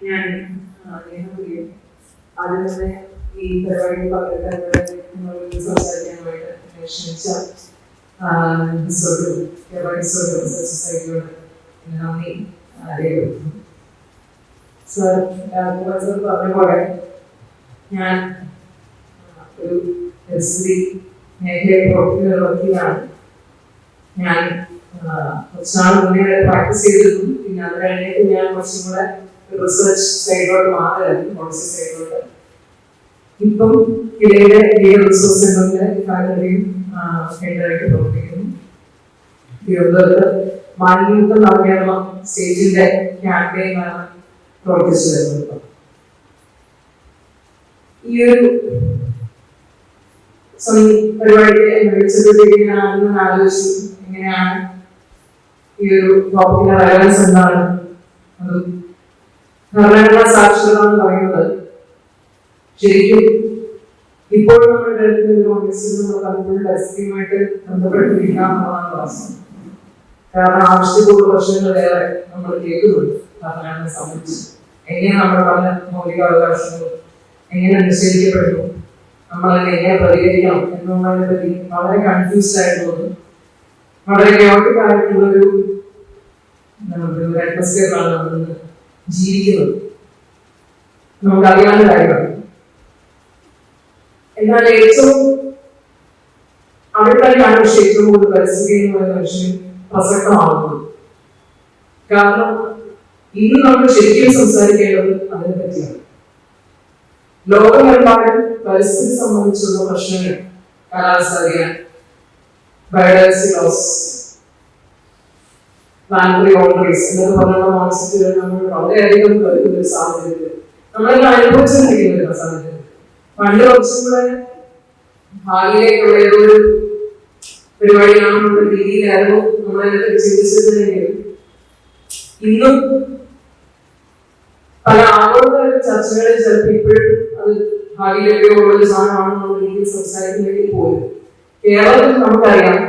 ഞാൻ ആദ്യം തന്നെ ഈ പരിപാടിയിൽ പങ്കെടുക്കാൻ സംസാരിക്കാനായിട്ട് ക്ഷണിച്ച സൊസൈറ്റിയോട് നന്ദി രേഖപ്പെടുത്തുന്നു. സർ പറഞ്ഞ പോലെ ഞാൻ ഒരു പരിസ്ഥിതി മേഖലയിൽ പ്രവർത്തിക്കുന്ന വക്കീലാണ്. ഞാൻ കുറച്ചാൾ മുന്നേ പ്രാക്ടീസ് ചെയ്തിരുന്നു. പിന്നെ അത് കഴിഞ്ഞിട്ട് ഞാൻ കുറച്ചും കൂടെ റിസർച്ച് സൈഡിലോട്ട് മാറുകയായിരുന്നു, പോളിസി സൈഡിലോട്ട്. ഇപ്പം ഇവയുടെ ലീഗൽ റിസോഴ്സ് സെന്ററിന്റെ ഫാക്കൽറ്റിയും ഹെഡായിട്ട് പ്രവർത്തിക്കുന്നു. തിരുവനന്തപുരത്ത് മാലിന്യമുക്ത നവകേരളം സ്റ്റേജിന്റെ ക്യാമ്പയിനാണ് പ്രവർത്തിച്ചു വരുന്നത്. ഈ ഒരു പരിപാടിയെ വിളിച്ചപ്പോഴത്തേക്കാണെന്ന് ആലോചിച്ചു, എങ്ങനെയാണ് ഈ ഒരു ടോപ്പിക്കിന്റെ റെലവൻസ് എന്താണ്. അതും ഭരണഘടനാ സാക്ഷരത എന്ന് പറയുന്നത് ശരിക്കും ഇപ്പോൾ നമ്മുടെ പരിസ്ഥിതിയുമായിട്ട് ബന്ധപ്പെട്ടിരിക്കാമെന്നുള്ളതാണ് വാസ്തവം. കാരണം ആവശ്യത്തിലുള്ള പ്രശ്നങ്ങൾ വേറെ നമ്മൾ കേൾക്കുന്നുണ്ട്. ഭരണഘടനയെ സംബന്ധിച്ച് എങ്ങനെ നമ്മുടെ പല മൗലികാവകാശങ്ങളും എങ്ങനെ നിഷേധിക്കപ്പെടുന്നു, നമ്മളതിനെ എങ്ങനെ പ്രതികരിക്കണം എന്നുള്ളതിനെ പറ്റി വളരെ കൺഫ്യൂസ്ഡ് ആയിട്ടുള്ളത്, വളരെ ക്യോട്ടിക് ആയിട്ടുള്ളൊരു അറ്റ്മോസ്ഫിയറിലാണ് നമ്മൾ ജീവിക്കുന്നത്. നമുക്കറിയാവുന്ന കാര്യമാണ്. എന്നാൽ ഏറ്റവും അവിടെ തന്നെയാണ് പക്ഷേ ഏറ്റവും കൂടുതൽ പരിസ്ഥിതി എന്ന് പറയുന്ന മനുഷ്യന് പ്രസക്തമാകുന്നത്. കാരണം ഇന്ന് നമ്മൾ ശരിക്കും സംസാരിക്കേണ്ടത് അതിനെ പറ്റിയാണ്. ലോകമെമ്പാടും പരിസ്ഥിതി സംബന്ധിച്ചുള്ള പ്രശ്നങ്ങൾ, കാലാവസ്ഥ വ്യതിയാനം, ബയോഡൈവേഴ്സിറ്റി ലോസ്, പ്ലാനറ്ററി ബൗണ്ടറീസ് എന്നൊക്കെ പറഞ്ഞുള്ള കോൺസെപ്റ്റുകൾ നമ്മൾ വളരെയധികം വരുന്ന ഒരു സാഹചര്യത്തിൽ നമ്മളെല്ലാം അനുഭവിച്ചുകൊണ്ടിരിക്കുന്ന ഒരു സാഹചര്യത്തിൽ പണ്ട് കുറച്ചും കൂടെ ഭാവിയിലേക്കുള്ള ഏതൊരു പരിപാടിയാണെന്നുള്ള രീതിയിലായിരുന്നു നമ്മളതിനൊക്കെ ചിന്തിച്ചിരുന്നെങ്കിലും ഇന്നും പല ആഗോള ചർച്ചകളിൽ ചിലപ്പോൾ ഇപ്പോഴും അത് ഭാവിയിലേക്ക് ഉള്ള ഒരു സാധനമാണെന്നുള്ള രീതിയിൽ സംസാരിക്കുന്നെങ്കിൽ പോലും കേരളത്തിൽ നമുക്കറിയാം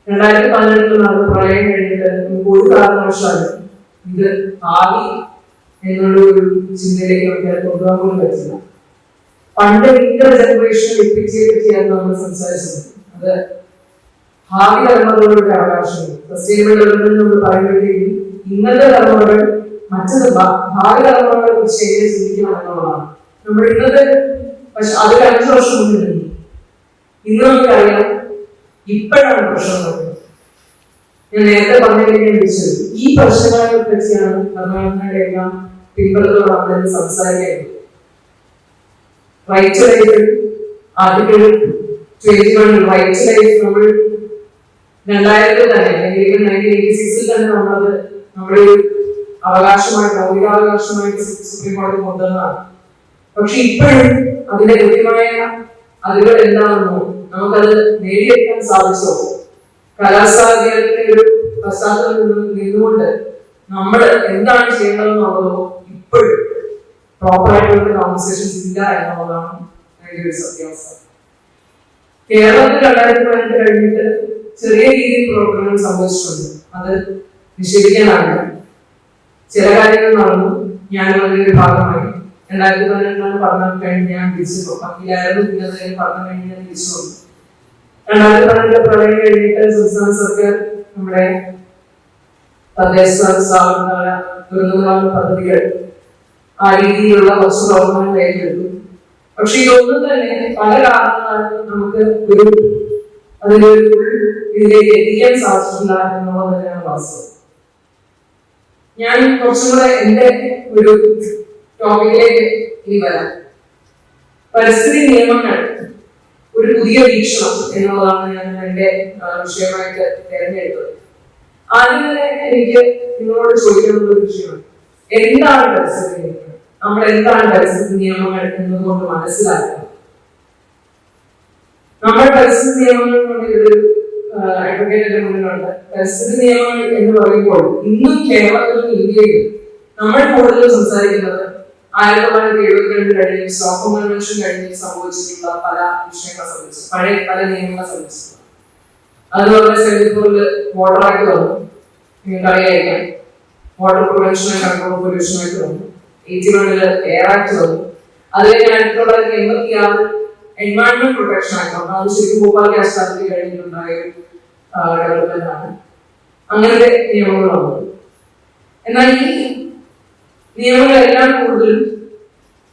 2018 നടന്ന പ്രളയം കഴിഞ്ഞിട്ട് നമുക്ക് ഒരു കാരണവശാലും ഇത് ഭാവി എന്നുള്ള ഒരു ചിന്തയിലേക്ക് നമുക്ക് കൊണ്ടുപോകാൻ പറ്റില്ല. പണ്ട് ഇന്റർ ജനറേഷൻ എപ്പിച്ചയെ പറ്റിയാണ് നമ്മൾ സംസാരിച്ചത്. അത് ഭാവി തലമുറകളുടെ അവകാശങ്ങൾ സസ്റ്റൈനബിൾ ഡെവലപ്മെന്റ് നമ്മൾ പറയുമ്പോഴത്തേക്കും ഇന്നത്തെ തലമുറകൾ മറ്റൊരു ഭാവി തലമുറകളെ കുറിച്ച് എങ്ങനെ ചിന്തിക്കണം എന്നുള്ളതാണ്. നമ്മൾ ഇന്നത്തെ പക്ഷെ അതൊരു 5 വർഷം മുന്നിൽ നിന്നു. ഇന്ന് നമുക്കറിയാം ഇപ്പോഴാണ് പ്രശ്നം നടക്കുന്നത്. ഞാൻ നേരത്തെ പറഞ്ഞിരിക്കുന്നത് ഈ പ്രശ്നങ്ങളെ പറ്റിയാണ് ഭരണഘടനയുടെ എല്ലാം പിൻബലത്തോട് നമ്മൾ സംസാരിക്കുന്നത്. Right life article 21 right life നമ്മൾ 2000 തന്നെ അല്ലെങ്കിൽ 1986 തന്നെ നമ്മളത് നമ്മുടെ അവകാശമായിട്ട് മൗലികാവകാശമായിട്ട് സുപ്രീം കോടതി കൊണ്ടുവന്നതാണ്. പക്ഷെ ഇപ്പോഴും അതിന്റെ കൃത്യമായ അതികൾ എന്താണെന്നോ നമുക്കത് നേടിയെടുക്കാൻ സാധിച്ചോ? കലാസാധ്യതയുടെ ഒരു പശ്ചാത്തലത്തിൽ നിന്നുകൊണ്ട് നമ്മൾ എന്താണ് ചെയ്യേണ്ടതെന്നുള്ളതോ ഇപ്പോഴും പ്രോപ്പറായിട്ടുള്ള കോൺവെർസേഷൻസ് ഇല്ല എന്നുള്ളതാണ് അതിന്റെ ഒരു സത്യാവസ്ഥ. കേരളത്തിൽ 2018 കഴിഞ്ഞിട്ട് ചെറിയ രീതിയിൽ പ്രവർത്തനങ്ങൾ സംഭവിച്ചിട്ടുണ്ട്. അത് നിഷേധിക്കാനാവില്ല. ചില കാര്യങ്ങൾ നടന്നു. ഞാൻ അതിന്റെ ഭാഗമായി 2018 പഠനം കഴിഞ്ഞ് ഞാൻ തിരിച്ചു വക്കീലായിരുന്നു. പിന്നെ പഠനം കഴിഞ്ഞ് ഞാൻ തിരിച്ചു വന്നു. 2018 പ്രളയം കഴിഞ്ഞിട്ട് സംസ്ഥാന സർക്കാർ നമ്മുടെ തദ്ദേശ സ്ഥാപനങ്ങളായ ദുരന്തനിവാരണ പദ്ധതികൾ ആ രീതിയിലുള്ള കുറച്ച് പ്രവർത്തനങ്ങൾ ഏറ്റെടുത്തു. പക്ഷെ ഇതൊന്നും തന്നെ പല കാരണങ്ങളാലും നമുക്ക് അതിലൊരു ഇതിലേക്ക് എത്തിക്കാൻ സാധിച്ചിട്ടില്ല എന്നുള്ളത് തന്നെയാണ് വാസ്തവം. ഞാൻ കുറച്ചും കൂടെ എന്റെ ഒരു ടോപ്പിക്കിലേക്ക് ഇനി വരാം. പരിസ്ഥിതി നിയമങ്ങൾ ഒരു പുതിയ വീക്ഷണം എന്നുള്ളതാണ് ഞാൻ എന്റെ വിഷയമായിട്ട് തിരഞ്ഞെടുത്തത്. ആദ്യം തന്നെ എനിക്ക് നിങ്ങളോട് ചോദിക്കാനുള്ള ഒരു വിഷയമാണ്, എന്താണ് പരിസ്ഥിതി നിയമങ്ങൾ? നമ്മൾ എന്താണ് പരിസ്ഥിതി നിയമങ്ങൾ എന്നതുകൊണ്ട് മനസ്സിലാക്കുന്നത്? നമ്മൾ പരിസ്ഥിതി നിയമങ്ങൾ കൊണ്ട് ഒരു അഡ്വക്കേറ്റിന്റെ മുന്നിലുണ്ട്. പരിസ്ഥിതി നിയമങ്ങൾ എന്ന് പറയുമ്പോൾ ഇന്നും കേരളത്തിലും ഇന്ത്യയിലും നമ്മൾ കൂടുതൽ സംസാരിക്കുന്നത് 1972 കഴിഞ്ഞ് സ്റ്റോക്ക്ഹോം കൺവെൻഷൻ കഴിഞ്ഞ് സംഭവിച്ചിട്ടുള്ള പല വിഷയങ്ങളെ സംബന്ധിച്ച്, പഴയ പല നിയമങ്ങളെ സംബന്ധിച്ചിട്ടുള്ള. അതുപോലെ 74 വാട്ടർ ആക്ട് വന്നു, നിങ്ങൾക്കറിയായിരിക്കാം. Water prevention and control pollution act വന്നു. 81 എയർ ആക്ട് വന്നു. അത് കഴിഞ്ഞ് 1986 എൻവയോൺമെന്റ് പ്രൊട്ടക്ഷൻ ആക്ട് വന്നു. അത് ശരിക്കും ഭോപ്പാൽ ആസ്ഥാനത്തിൽ കഴിഞ്ഞിട്ടുണ്ടായ ഡെവലപ്മെന്റ് ആണ്. അങ്ങനത്തെ നിയമങ്ങൾ വന്നത്. എന്നാൽ ഈ നിയമങ്ങളെല്ലാം കൂടുതലും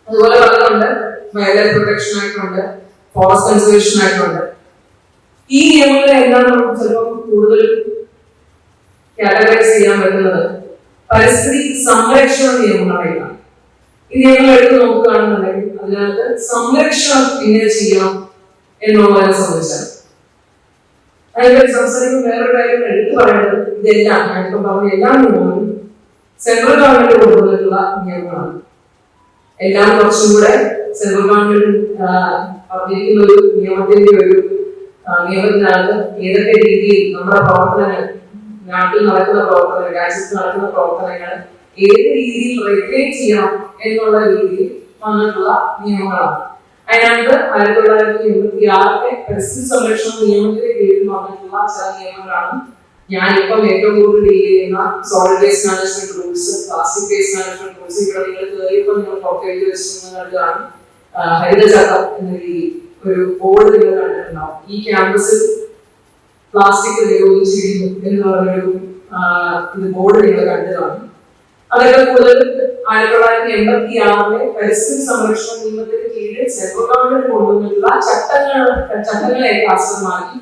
അതുപോലെ പറയുന്നുണ്ട് വൈൽഡ് ലൈഫ് പ്രൊട്ടക്ഷൻ ആക്ട് ഉണ്ട്, ഫോറസ്റ്റ് കൺസർവേഷൻ ആക്ട് ഉണ്ട്. ഈ നിയമങ്ങളെല്ലാം നമുക്ക് ചിലപ്പോൾ കൂടുതൽ കാറ്റഗറൈസ് ചെയ്യാൻ പറ്റുന്നത് പരിസ്ഥിതി സംരക്ഷണ നിയമങ്ങളായിട്ടാണ്. ഈ നിയമങ്ങൾ എടുത്ത് നോക്കുകയാണെന്നുണ്ടെങ്കിൽ അതിനകത്ത് സംരക്ഷണം എങ്ങനെ ചെയ്യാം എന്നുള്ളതിനെ സംബന്ധിച്ചാണ്. അതിനെപ്പറ്റി സംസാരിക്കുമ്പോൾ വേറൊരു കാര്യം എടുത്തു പറയുന്നത് ഇതെല്ലാം ഞാനിപ്പോൾ പറഞ്ഞ എല്ലാ നിയമങ്ങളും സെൻട്രൽ ഗവൺമെന്റ് കൊണ്ടുവന്നിട്ടുള്ള നിയമങ്ങളാണ്. എല്ലാം കുറച്ചും കൂടെ സെൻട്രൽ ഗവൺമെന്റ് പറഞ്ഞിരിക്കുന്ന ഒരു നിയമത്തിന്റെ ഒരു നിയമത്തിനകത്ത് ഏതൊക്കെ രീതിയിൽ നമ്മുടെ പ്രവർത്തനങ്ങൾ, നാട്ടിൽ നടക്കുന്ന പ്രവർത്തനങ്ങൾ, രാജ്യത്ത് നടക്കുന്ന പ്രവർത്തനങ്ങൾ ഏത് രീതിയിൽ റെഗുലേറ്റ് ചെയ്യണം എന്നുള്ള രീതിയിൽ വന്നിട്ടുള്ള നിയമങ്ങളാണ്. അതിനകത്ത് 1986 പരിസ്ഥിതി സംരക്ഷണ നിയമത്തിന്റെ കീഴിൽ വന്നിട്ടുള്ള ചില നിയമങ്ങളാണ് ഞാനിപ്പം ഏറ്റവും കൂടുതൽ ഡീൽ ചെയ്യുന്ന solid waste management rules, plastic waste management rules. ഇവിടെ നിങ്ങൾ കയറിയപ്പോൾ നിങ്ങൾ പുറത്ത് എഴുതി വെച്ചിട്ടുള്ളതാണ് ഹരിതചട്ടം എന്ന രീതിയിൽ ഒരു ബോർഡ് നിങ്ങൾ കണ്ടിട്ടുണ്ടാവും. ഈ ക്യാമ്പസിൽ പ്ലാസ്റ്റിക് നിരോധിച്ചിരിക്കുന്നു എന്ന് പറഞ്ഞൊരു ബോർഡ് നിങ്ങൾ കണ്ടതാണ്. അതൊക്കെ കൂടുതൽ 1986 പരിസ്ഥിതി സംരക്ഷണ നിയമത്തിന് കീഴിൽ സെൻട്രൽ ഗവൺമെന്റ് കൊണ്ടുവന്നിട്ടുള്ള ചട്ടങ്ങളെയൊക്കെ ആസ്പദമാക്കി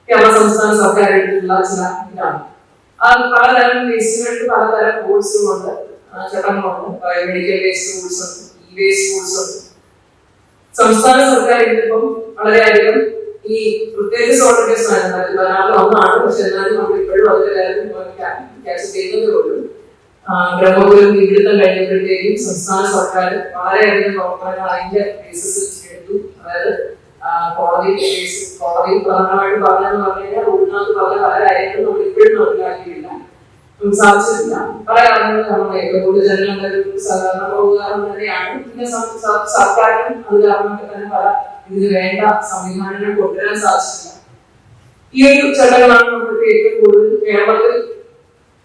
കേരള സംസ്ഥാന സർക്കാർ എടുത്തിട്ടുള്ള ചില ഇതാണ്. അത് പലതരം വേസ്റ്റുകൾക്ക് പലതരം റൂൾസുകളുണ്ട്, ചട്ടങ്ങളുണ്ട്. ബയോമെഡിക്കൽ വേസ്റ്റ് റൂൾസ് ഉണ്ട്, ഇ വേസ്റ്റ് റൂൾസ് ഉണ്ട്. സംസ്ഥാന സർക്കാർ ഇതിപ്പം വളരെയധികം ഈ പ്രത്യേകിച്ച് സോളിഡ് വേസ്റ്റ് മാനേജ്മെന്റ് ഒന്നാണ്. പക്ഷെ എന്നാലും നമ്മൾ ഇപ്പോഴും അതിന്റെ കാര്യം ക്യാച്ച് ചെയ്യുന്നതേ ഉള്ളൂ. ബ്രഹ്മപുരം തീപിടുത്തം കഴിഞ്ഞപ്പോഴത്തേക്കും സംസ്ഥാന സർക്കാർ വളരെയധികം പ്രവർത്തനങ്ങൾ അതിന്റെ ബേസിസിൽ എടുത്തു. അതായത് കോടതി പ്രധാനമായിട്ട് പറഞ്ഞെന്ന് പറഞ്ഞു കഴിഞ്ഞാൽ റൂളിനകത്ത് പറഞ്ഞ പല കാര്യങ്ങളും നമ്മൾ ഇപ്പോഴും മനസ്സിലാക്കിയിട്ടില്ല, നമുക്ക് സാധിച്ചിട്ടില്ല. പല കാരണങ്ങൾ നമ്മൾ ഏറ്റവും കൂടുതൽ ജനങ്ങളുടെ ഒരു സഹകരണ ഉപകാരം തന്നെയാണ്. പിന്നെ സർക്കാരിനും അത് കാരണമൊക്കെ തന്നെ പല ഇതിന് വേണ്ട സംവിധാനങ്ങൾ കൊണ്ടുവരാൻ സാധിച്ചിട്ടില്ല. ഈ ഒരു ചട്ടങ്ങളാണ് നമുക്ക് ഏറ്റവും കൂടുതൽ കേരളത്തിൽ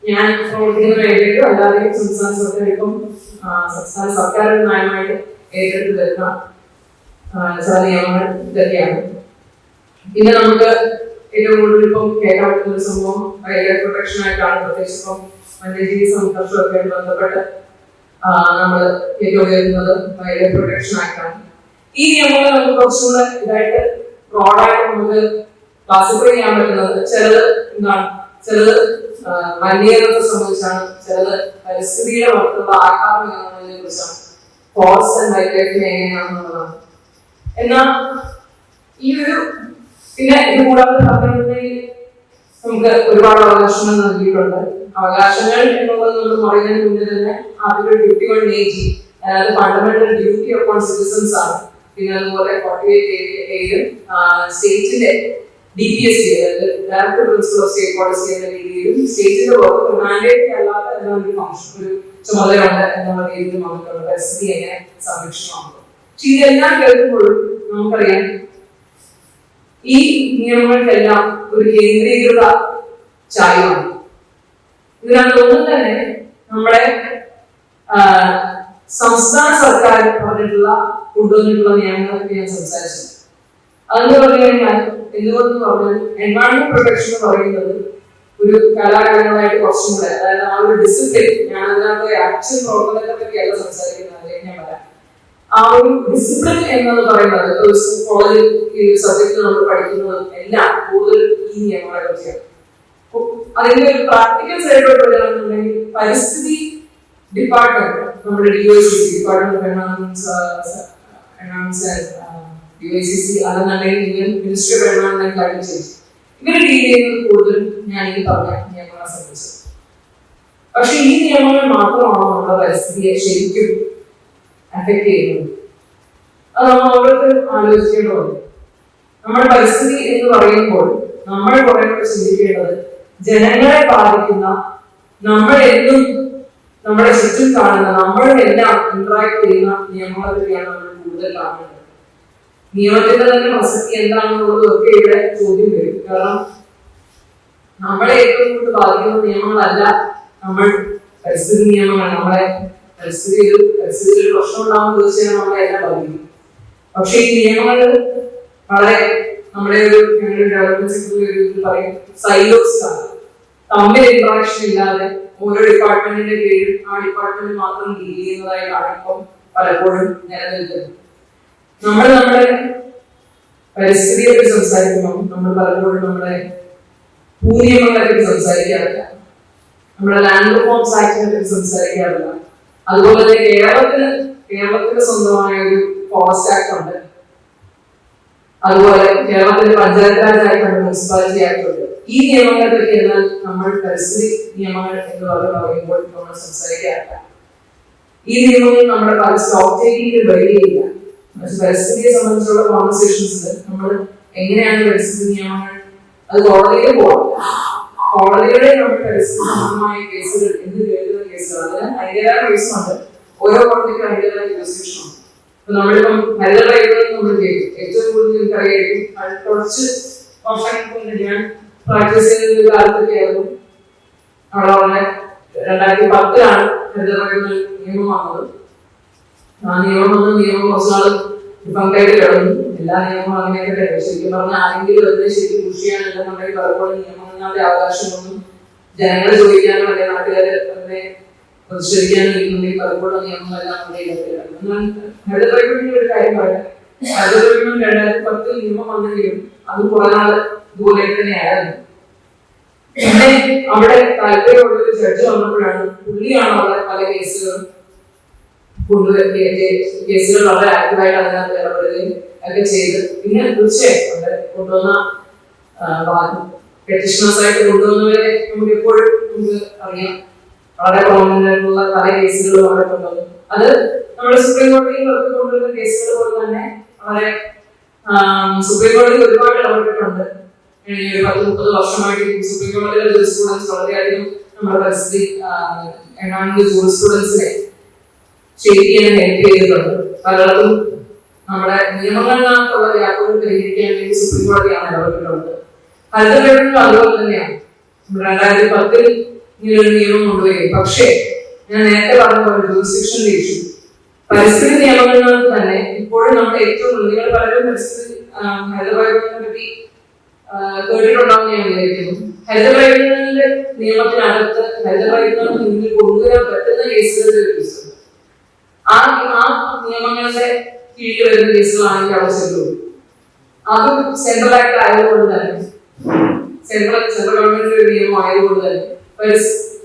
ഞാൻ പ്രവർത്തിക്കുന്ന മേഖലയിലും അല്ലാതെ സംസ്ഥാന സർക്കാർ ഇപ്പം സംസ്ഥാന സർക്കാർ നയമായിട്ട് ഏറ്റെടുത്ത് വരുന്ന ചില നിയമങ്ങൾ ഇതൊക്കെയാണ്. പിന്നെ നമുക്ക് ഏറ്റവും കൂടുതൽ ഇപ്പം കേൾക്കാൻ പറ്റുന്ന ഒരു സംഭവം വൈൽഡ് ലൈഫ് പ്രൊട്ടക്ഷൻ ആയിട്ടാണ്. പ്രത്യേകിച്ച് ഇപ്പം വന്യജീവി സംഘർഷമൊക്കെ ബന്ധപ്പെട്ട് നമ്മൾ ഏറ്റവും വരുന്നത് വൈൽഡ് ലൈഫ് പ്രൊട്ടക്ഷൻ ആയിട്ടാണ്. ഈ നിയമങ്ങൾ നമുക്ക് കുറച്ചുകൂടെ ഇതായിട്ട് ബ്രോഡായിട്ട് നമുക്ക് ക്ലാസിഫൈ ചെയ്യാൻ പറ്റുന്നത് ചിലത് എന്താണ്, ചിലത് മലിനീകരണത്തെ സംബന്ധിച്ചാണ്, ചിലത് പരിസ്ഥിതിയുടെ മറ്റുള്ള ആഘാതം എന്നുള്ളതിനെ കുറിച്ചാണ്, ഫോറസ്റ്റ് ആൻഡ് വൈൽഡ് ലൈഫിനെ എങ്ങനെയാണെന്നുള്ളതാണ്. എന്നാൽ ഈ ഒരു പിന്നെ ഇത് കൂടാതെ പറഞ്ഞിട്ടുണ്ടെങ്കിൽ നമുക്ക് ഒരുപാട് അവകാശങ്ങൾ നൽകിയിട്ടുണ്ട്. അവകാശങ്ങൾ എന്നുള്ളത് നമ്മൾ പറയുന്നതിന് മുന്നേ തന്നെ ആദ്യം ഡ്യൂട്ടി ഓൺ ഏജ്, അതായത് ഫണ്ടമെന്റൽ ഡ്യൂട്ടി ഓൺ സിറ്റിസൺസ് ആണ്. പിന്നെ അതുപോലെ 48A സ്റ്റേറ്റിന്റെ DPSP, അതായത് director principal of state policy എന്ന രീതിയിലും സ്റ്റേറ്റിന്റെ പുറത്ത് മാൻഡേറ്ററി അല്ലാത്ത ഒരു ഫംഗ്ഷൻ, ഒരു ചുമതലയുണ്ട് എന്നുള്ള രീതിയിലും നമുക്കുള്ള പരിസ്ഥിതി എങ്ങനെ സംരക്ഷണമാകും. പക്ഷെ ഇതെല്ലാം കേൾക്കുമ്പോഴും നമുക്കറിയാം ഈ നിയമങ്ങൾക്കെല്ലാം ഒരു കേന്ദ്രീകൃത ചായവാണ്. ഇതിനകത്തൊന്നും തന്നെ നമ്മുടെ സംസ്ഥാന സർക്കാർ പറഞ്ഞിട്ടുള്ള കൊണ്ടുവന്നിട്ടുള്ള നിയമങ്ങളൊക്കെ ഞാൻ സംസാരിച്ചു. അതെന്ന് പറഞ്ഞു കഴിഞ്ഞാൽ എന്തുകൊണ്ടെന്ന് പറഞ്ഞാൽ എൻവയോൺമെന്റ് പ്രൊട്ടക്ഷൻ എന്ന് പറയുന്നത് ഒരു കലാകാരങ്ങളായിട്ട് കുറച്ചും കൂടെ, അതായത് ആ ഒരു ഡിസിപ്ലിൻ, ഞാൻ അതിനകത്ത് ആക്ഷൻ പ്രവർത്തനത്തെ പറ്റിയല്ല സംസാരിക്കുന്നത്, അതിലേക്ക് ഞാൻ വരാം. ആ ഒരു ഡിസിപ്ലിൻ എന്നത് പറയുന്നത് കോളേജിൽ ഈ സബ്ജക്ട് നമ്മൾ പഠിക്കുന്നതും എല്ലാം കൂടുതൽ ഈ നിയമങ്ങളെ പറ്റിയാണ്. അതിന്റെ ഒരു പ്രാക്ടിക്കൽ സൈഡിലോട്ട് വരികയാണെന്നുണ്ടെങ്കിൽ പരിസ്ഥിതി ഡിപ്പാർട്ട്മെന്റ്, നമ്മുടെ DOCC department of environment DOCC അതെന്നുണ്ടെങ്കിൽ Indian ministry of environment climate change, ഇവർ ഡീൽ ചെയ്യുന്നത് കൂടുതലും ഞാൻ ഈ പറഞ്ഞ നിയമങ്ങളെ സംബന്ധിച്ചത്. പക്ഷെ ഈ നിയമങ്ങൾ മാത്രമാണോ നമ്മുടെ പരിസ്ഥിതിയെ ശരിക്കും അഫക്ട് ചെയ്യുന്നത്? അത് നമ്മൾ ഓരോരുത്തരും ആലോചിക്കേണ്ടതുണ്ട്. നമ്മുടെ പരിസ്ഥിതി എന്ന് പറയുമ്പോൾ നമ്മൾ കുറെ കൂടെ ചിന്തിക്കേണ്ടത് ജനങ്ങളെ ബാധിക്കുന്ന, നമ്മൾ എന്നും നമ്മുടെ ചുറ്റും കാണുന്ന, നമ്മളെല്ലാം ഇന്ററാക്ട് ചെയ്യുന്ന നിയമങ്ങളെ പറ്റിയാണ് നമ്മൾ കൂടുതൽ കാണുന്നത്. നിയമത്തിന്റെ തന്നെ പ്രസക്തി എന്താണെന്നുള്ളതൊക്കെ ഇവിടെ ചോദ്യം വരും. കാരണം നമ്മളെ ഏറ്റവും കൂടുതൽ ബാധിക്കുന്ന നിയമങ്ങളല്ല നമ്മൾ പരിസ്ഥിതി നിയമങ്ങൾ, നമ്മളെ പരിസ്ഥിതിയിൽ പ്രശ്നം ഉണ്ടാകുന്ന തീർച്ചയായും നമ്മളെ എല്ലാം ബാധിക്കും. പക്ഷെ ഈ നിയമങ്ങൾ വളരെ നമ്മുടെ ഒരു ഡെവലപ്മെന്റ് സെക്ടറിൽ പറയും സൈലോസ് ആണ്, തമ്മിൽ ഇന്ററാക്ഷൻ ഇല്ലാതെ ഓരോ ഡിപ്പാർട്ട്മെന്റിന്റെ കീഴിൽ ആ ഡിപ്പാർട്ട്മെന്റ് മാത്രം ഡീൽ ചെയ്യുന്നതായിട്ടാണ് ഇപ്പം പലപ്പോഴും നിലനിൽക്കുന്നത്. നമ്മുടെ പരിസ്ഥിതിയെ പറ്റി സംസാരിക്കുമ്പോൾ നമ്മൾ പലപ്പോഴും നമ്മുടെ ഭൂനിയമങ്ങളെ പറ്റി സംസാരിക്കാറില്ല, നമ്മുടെ ലാൻഡ് റിഫോംസ് ആക്ടിനെ പറ്റി സംസാരിക്കാറില്ല. അതുപോലെ തന്നെ കേരളത്തിന് സ്വന്തമായ ഒരു ഫോറസ്റ്റ് ആക്ട് ഉണ്ട്, അതുപോലെ കേരളത്തിന്റെ പഞ്ചായത്ത് രാജ് ആക്ട് ഉണ്ട്, മുനിസിപ്പാലിറ്റി ആക്ട് ഉണ്ട്. ഈ നിയമങ്ങളെ പറ്റി എന്നാൽ നമ്മൾ പരിസ്ഥിതി നിയമങ്ങൾ എന്ന് പറയുമ്പോൾ നമ്മൾ സംസാരിക്കാറില്ല. ഈ നിയമങ്ങൾ നമ്മുടെ പല സ്റ്റോക്ക് ടേക്കിംഗിൽ വരികയില്ല. പരിസ്ഥിതിയെ സംബന്ധിച്ചുള്ള കോൺവെർസേഷൻസിൽ നമ്മൾ എങ്ങനെയാണ് പരിസ്ഥിതി നിയമങ്ങൾ, അത് കോടതിയിൽ പോകാം, കോടതികളെ നമ്മൾ പരിസ്ഥിതി സംബന്ധമായ കേസുകൾ എന്ത് കേൾക്കുന്ന കേസുകൾ, അതിന് അതിൻ്റെതായ കേസുണ്ട്, ഓരോ കോടതിക്കും അതിൻ്റെതായ ജുറിസ്ഡിക്ഷനുണ്ട്. നമ്മളിപ്പം ഹരിത ട്രൈബ്യൂണൽ നമ്മൾ കേൾക്കും, ഏറ്റവും കൂടുതൽ എനിക്കറിയായിരിക്കും. അത് കുറച്ച് വർഷങ്ങൾക്ക് ഞാൻ പ്രാക്ടീസ് ചെയ്ത കാലത്തൊക്കെ ആയിരുന്നു അവിടെ വളരെ 2010 ഹരിത ട്രൈബ്യൂണൽ നിയമം വന്നത്. ആ നിയമം കുറച്ചുനാൾ ഡിഫങ്കായിട്ട് കിടന്നു. എല്ലാ നിയമവും അങ്ങനെയൊക്കെ ശരിക്കും പറഞ്ഞാൽ ആരെങ്കിലും അതിനെ ശരിക്കും പുഷ് ചെയ്യാനുണ്ടെന്നുണ്ടെങ്കിൽ പലപ്പോഴും നിയമങ്ങളുടെ അവകാശമൊന്നും ജനങ്ങളെ ചോദിക്കാനോ അല്ലെങ്കിൽ നാട്ടുകാരെ അതിനെ പ്രതിഷേധിക്കാനോ ഇല്ലെങ്കിൽ പലപ്പോഴും നിയമങ്ങളെല്ലാം നമ്മുടെ ഇടത്തിലാണ്. എന്നാൽ ഹരിത ട്രൈബ്യൂണലിന്റെ ഒരു കാര്യം പറയാം, ഹരിത ട്രൈബ്യൂണൽ 2010 നിയമം വന്നെങ്കിലും അത് കുറെ നാൾ ഇതുപോലെ തന്നെയായിരുന്നു. പിന്നെ അവിടെ താല്പര്യമുള്ളൊരു ജഡ്ജ് വന്നപ്പോഴാണ് പുള്ളിയാണ് അവിടെ പല കേസുകളും കേസുകൾ വളരെ ആക്റ്റീവായിട്ട് അതിനകത്ത് ഇടപെടുകയും ഒക്കെ ചെയ്ത് പിന്നെ തീർച്ചയായും അവിടെ കൊണ്ടുവന്ന പെറ്റീഷണേഴ്സ് ആയിട്ട് കൊണ്ടുവന്നവരെ നമുക്ക് എപ്പോഴും നമുക്ക് അറിയാം. വളരെ പ്രോമിനന്റ് ആയിട്ടുള്ള പല കേസുകളും അവിടെ കൊണ്ടുവന്നു. അത് നമ്മുടെ സുപ്രീം കോടതിയിൽ കൊണ്ടുവരുന്ന കേസുകൾ പോലെ തന്നെ വളരെ സുപ്രീം കോടതി ഒരുപാട് ഇടപെട്ടിട്ടുണ്ട്. 10-30 വർഷമായിട്ട് സുപ്രീം കോടതിയിലെ ജൂറിസ്പ്രുഡൻസ് വളരെയധികം നമ്മുടെ പരിസ്ഥിതി ജൂറിസ്പ്രുഡൻസിനെ ഷേപ്പ് ചെയ്യാൻ ഹെൽപ്പ് ചെയ്തിട്ടുണ്ട്. പലർക്കും നമ്മുടെ നിയമങ്ങളിനകത്തുള്ള വ്യാപനം പരിഹരിക്കാൻ വേണ്ടി സുപ്രീം കോടതിയാണ് ഇടപെട്ടിട്ടുള്ളത്. ഹരിത ട്രൈബ്യൂണൽ അതുപോലെ തന്നെയാണ്. 2010 ഇങ്ങനൊരു നിയമം കൊണ്ടുവരികയും, പക്ഷേ ഞാൻ നേരത്തെ പറഞ്ഞ പോലെ ജൂറിസ്ഡിക്ഷന്റെ ഇഷ്യൂ പരിസ്ഥിതി നിയമങ്ങളിനകത്ത് തന്നെ ഇപ്പോഴും നമ്മൾ ഏറ്റവും നിങ്ങൾ പലരും പരിസ്ഥിതി ഹരിത ട്രൈബ്യൂണലിനെ പറ്റി കേട്ടിട്ടുണ്ടാവും ഞാൻ വിചാരിക്കുന്നു. ഹരിത ട്രൈബ്യൂണലിന്റെ നിയമത്തിനകത്ത് ഹരിത ട്രൈബ്യൂണലിന് മുന്നിൽ കൊണ്ടുവരാൻ പറ്റുന്ന കേസുകളുടെ ഒരു ലിസ്റ്റ് ആ നിയമങ്ങളുടെ കീഴിൽ വരുന്ന കേസുകളാണെങ്കിൽ അവിടെ ചെല്ലുള്ളൂ. അതും സെൻട്രൽ ആക്ട് ആയതുകൊണ്ട് തന്നെ സെൻട്രൽ ഗവൺമെന്റിന്റെ ഒരു നിയമം ആയതുകൊണ്ട് തന്നെ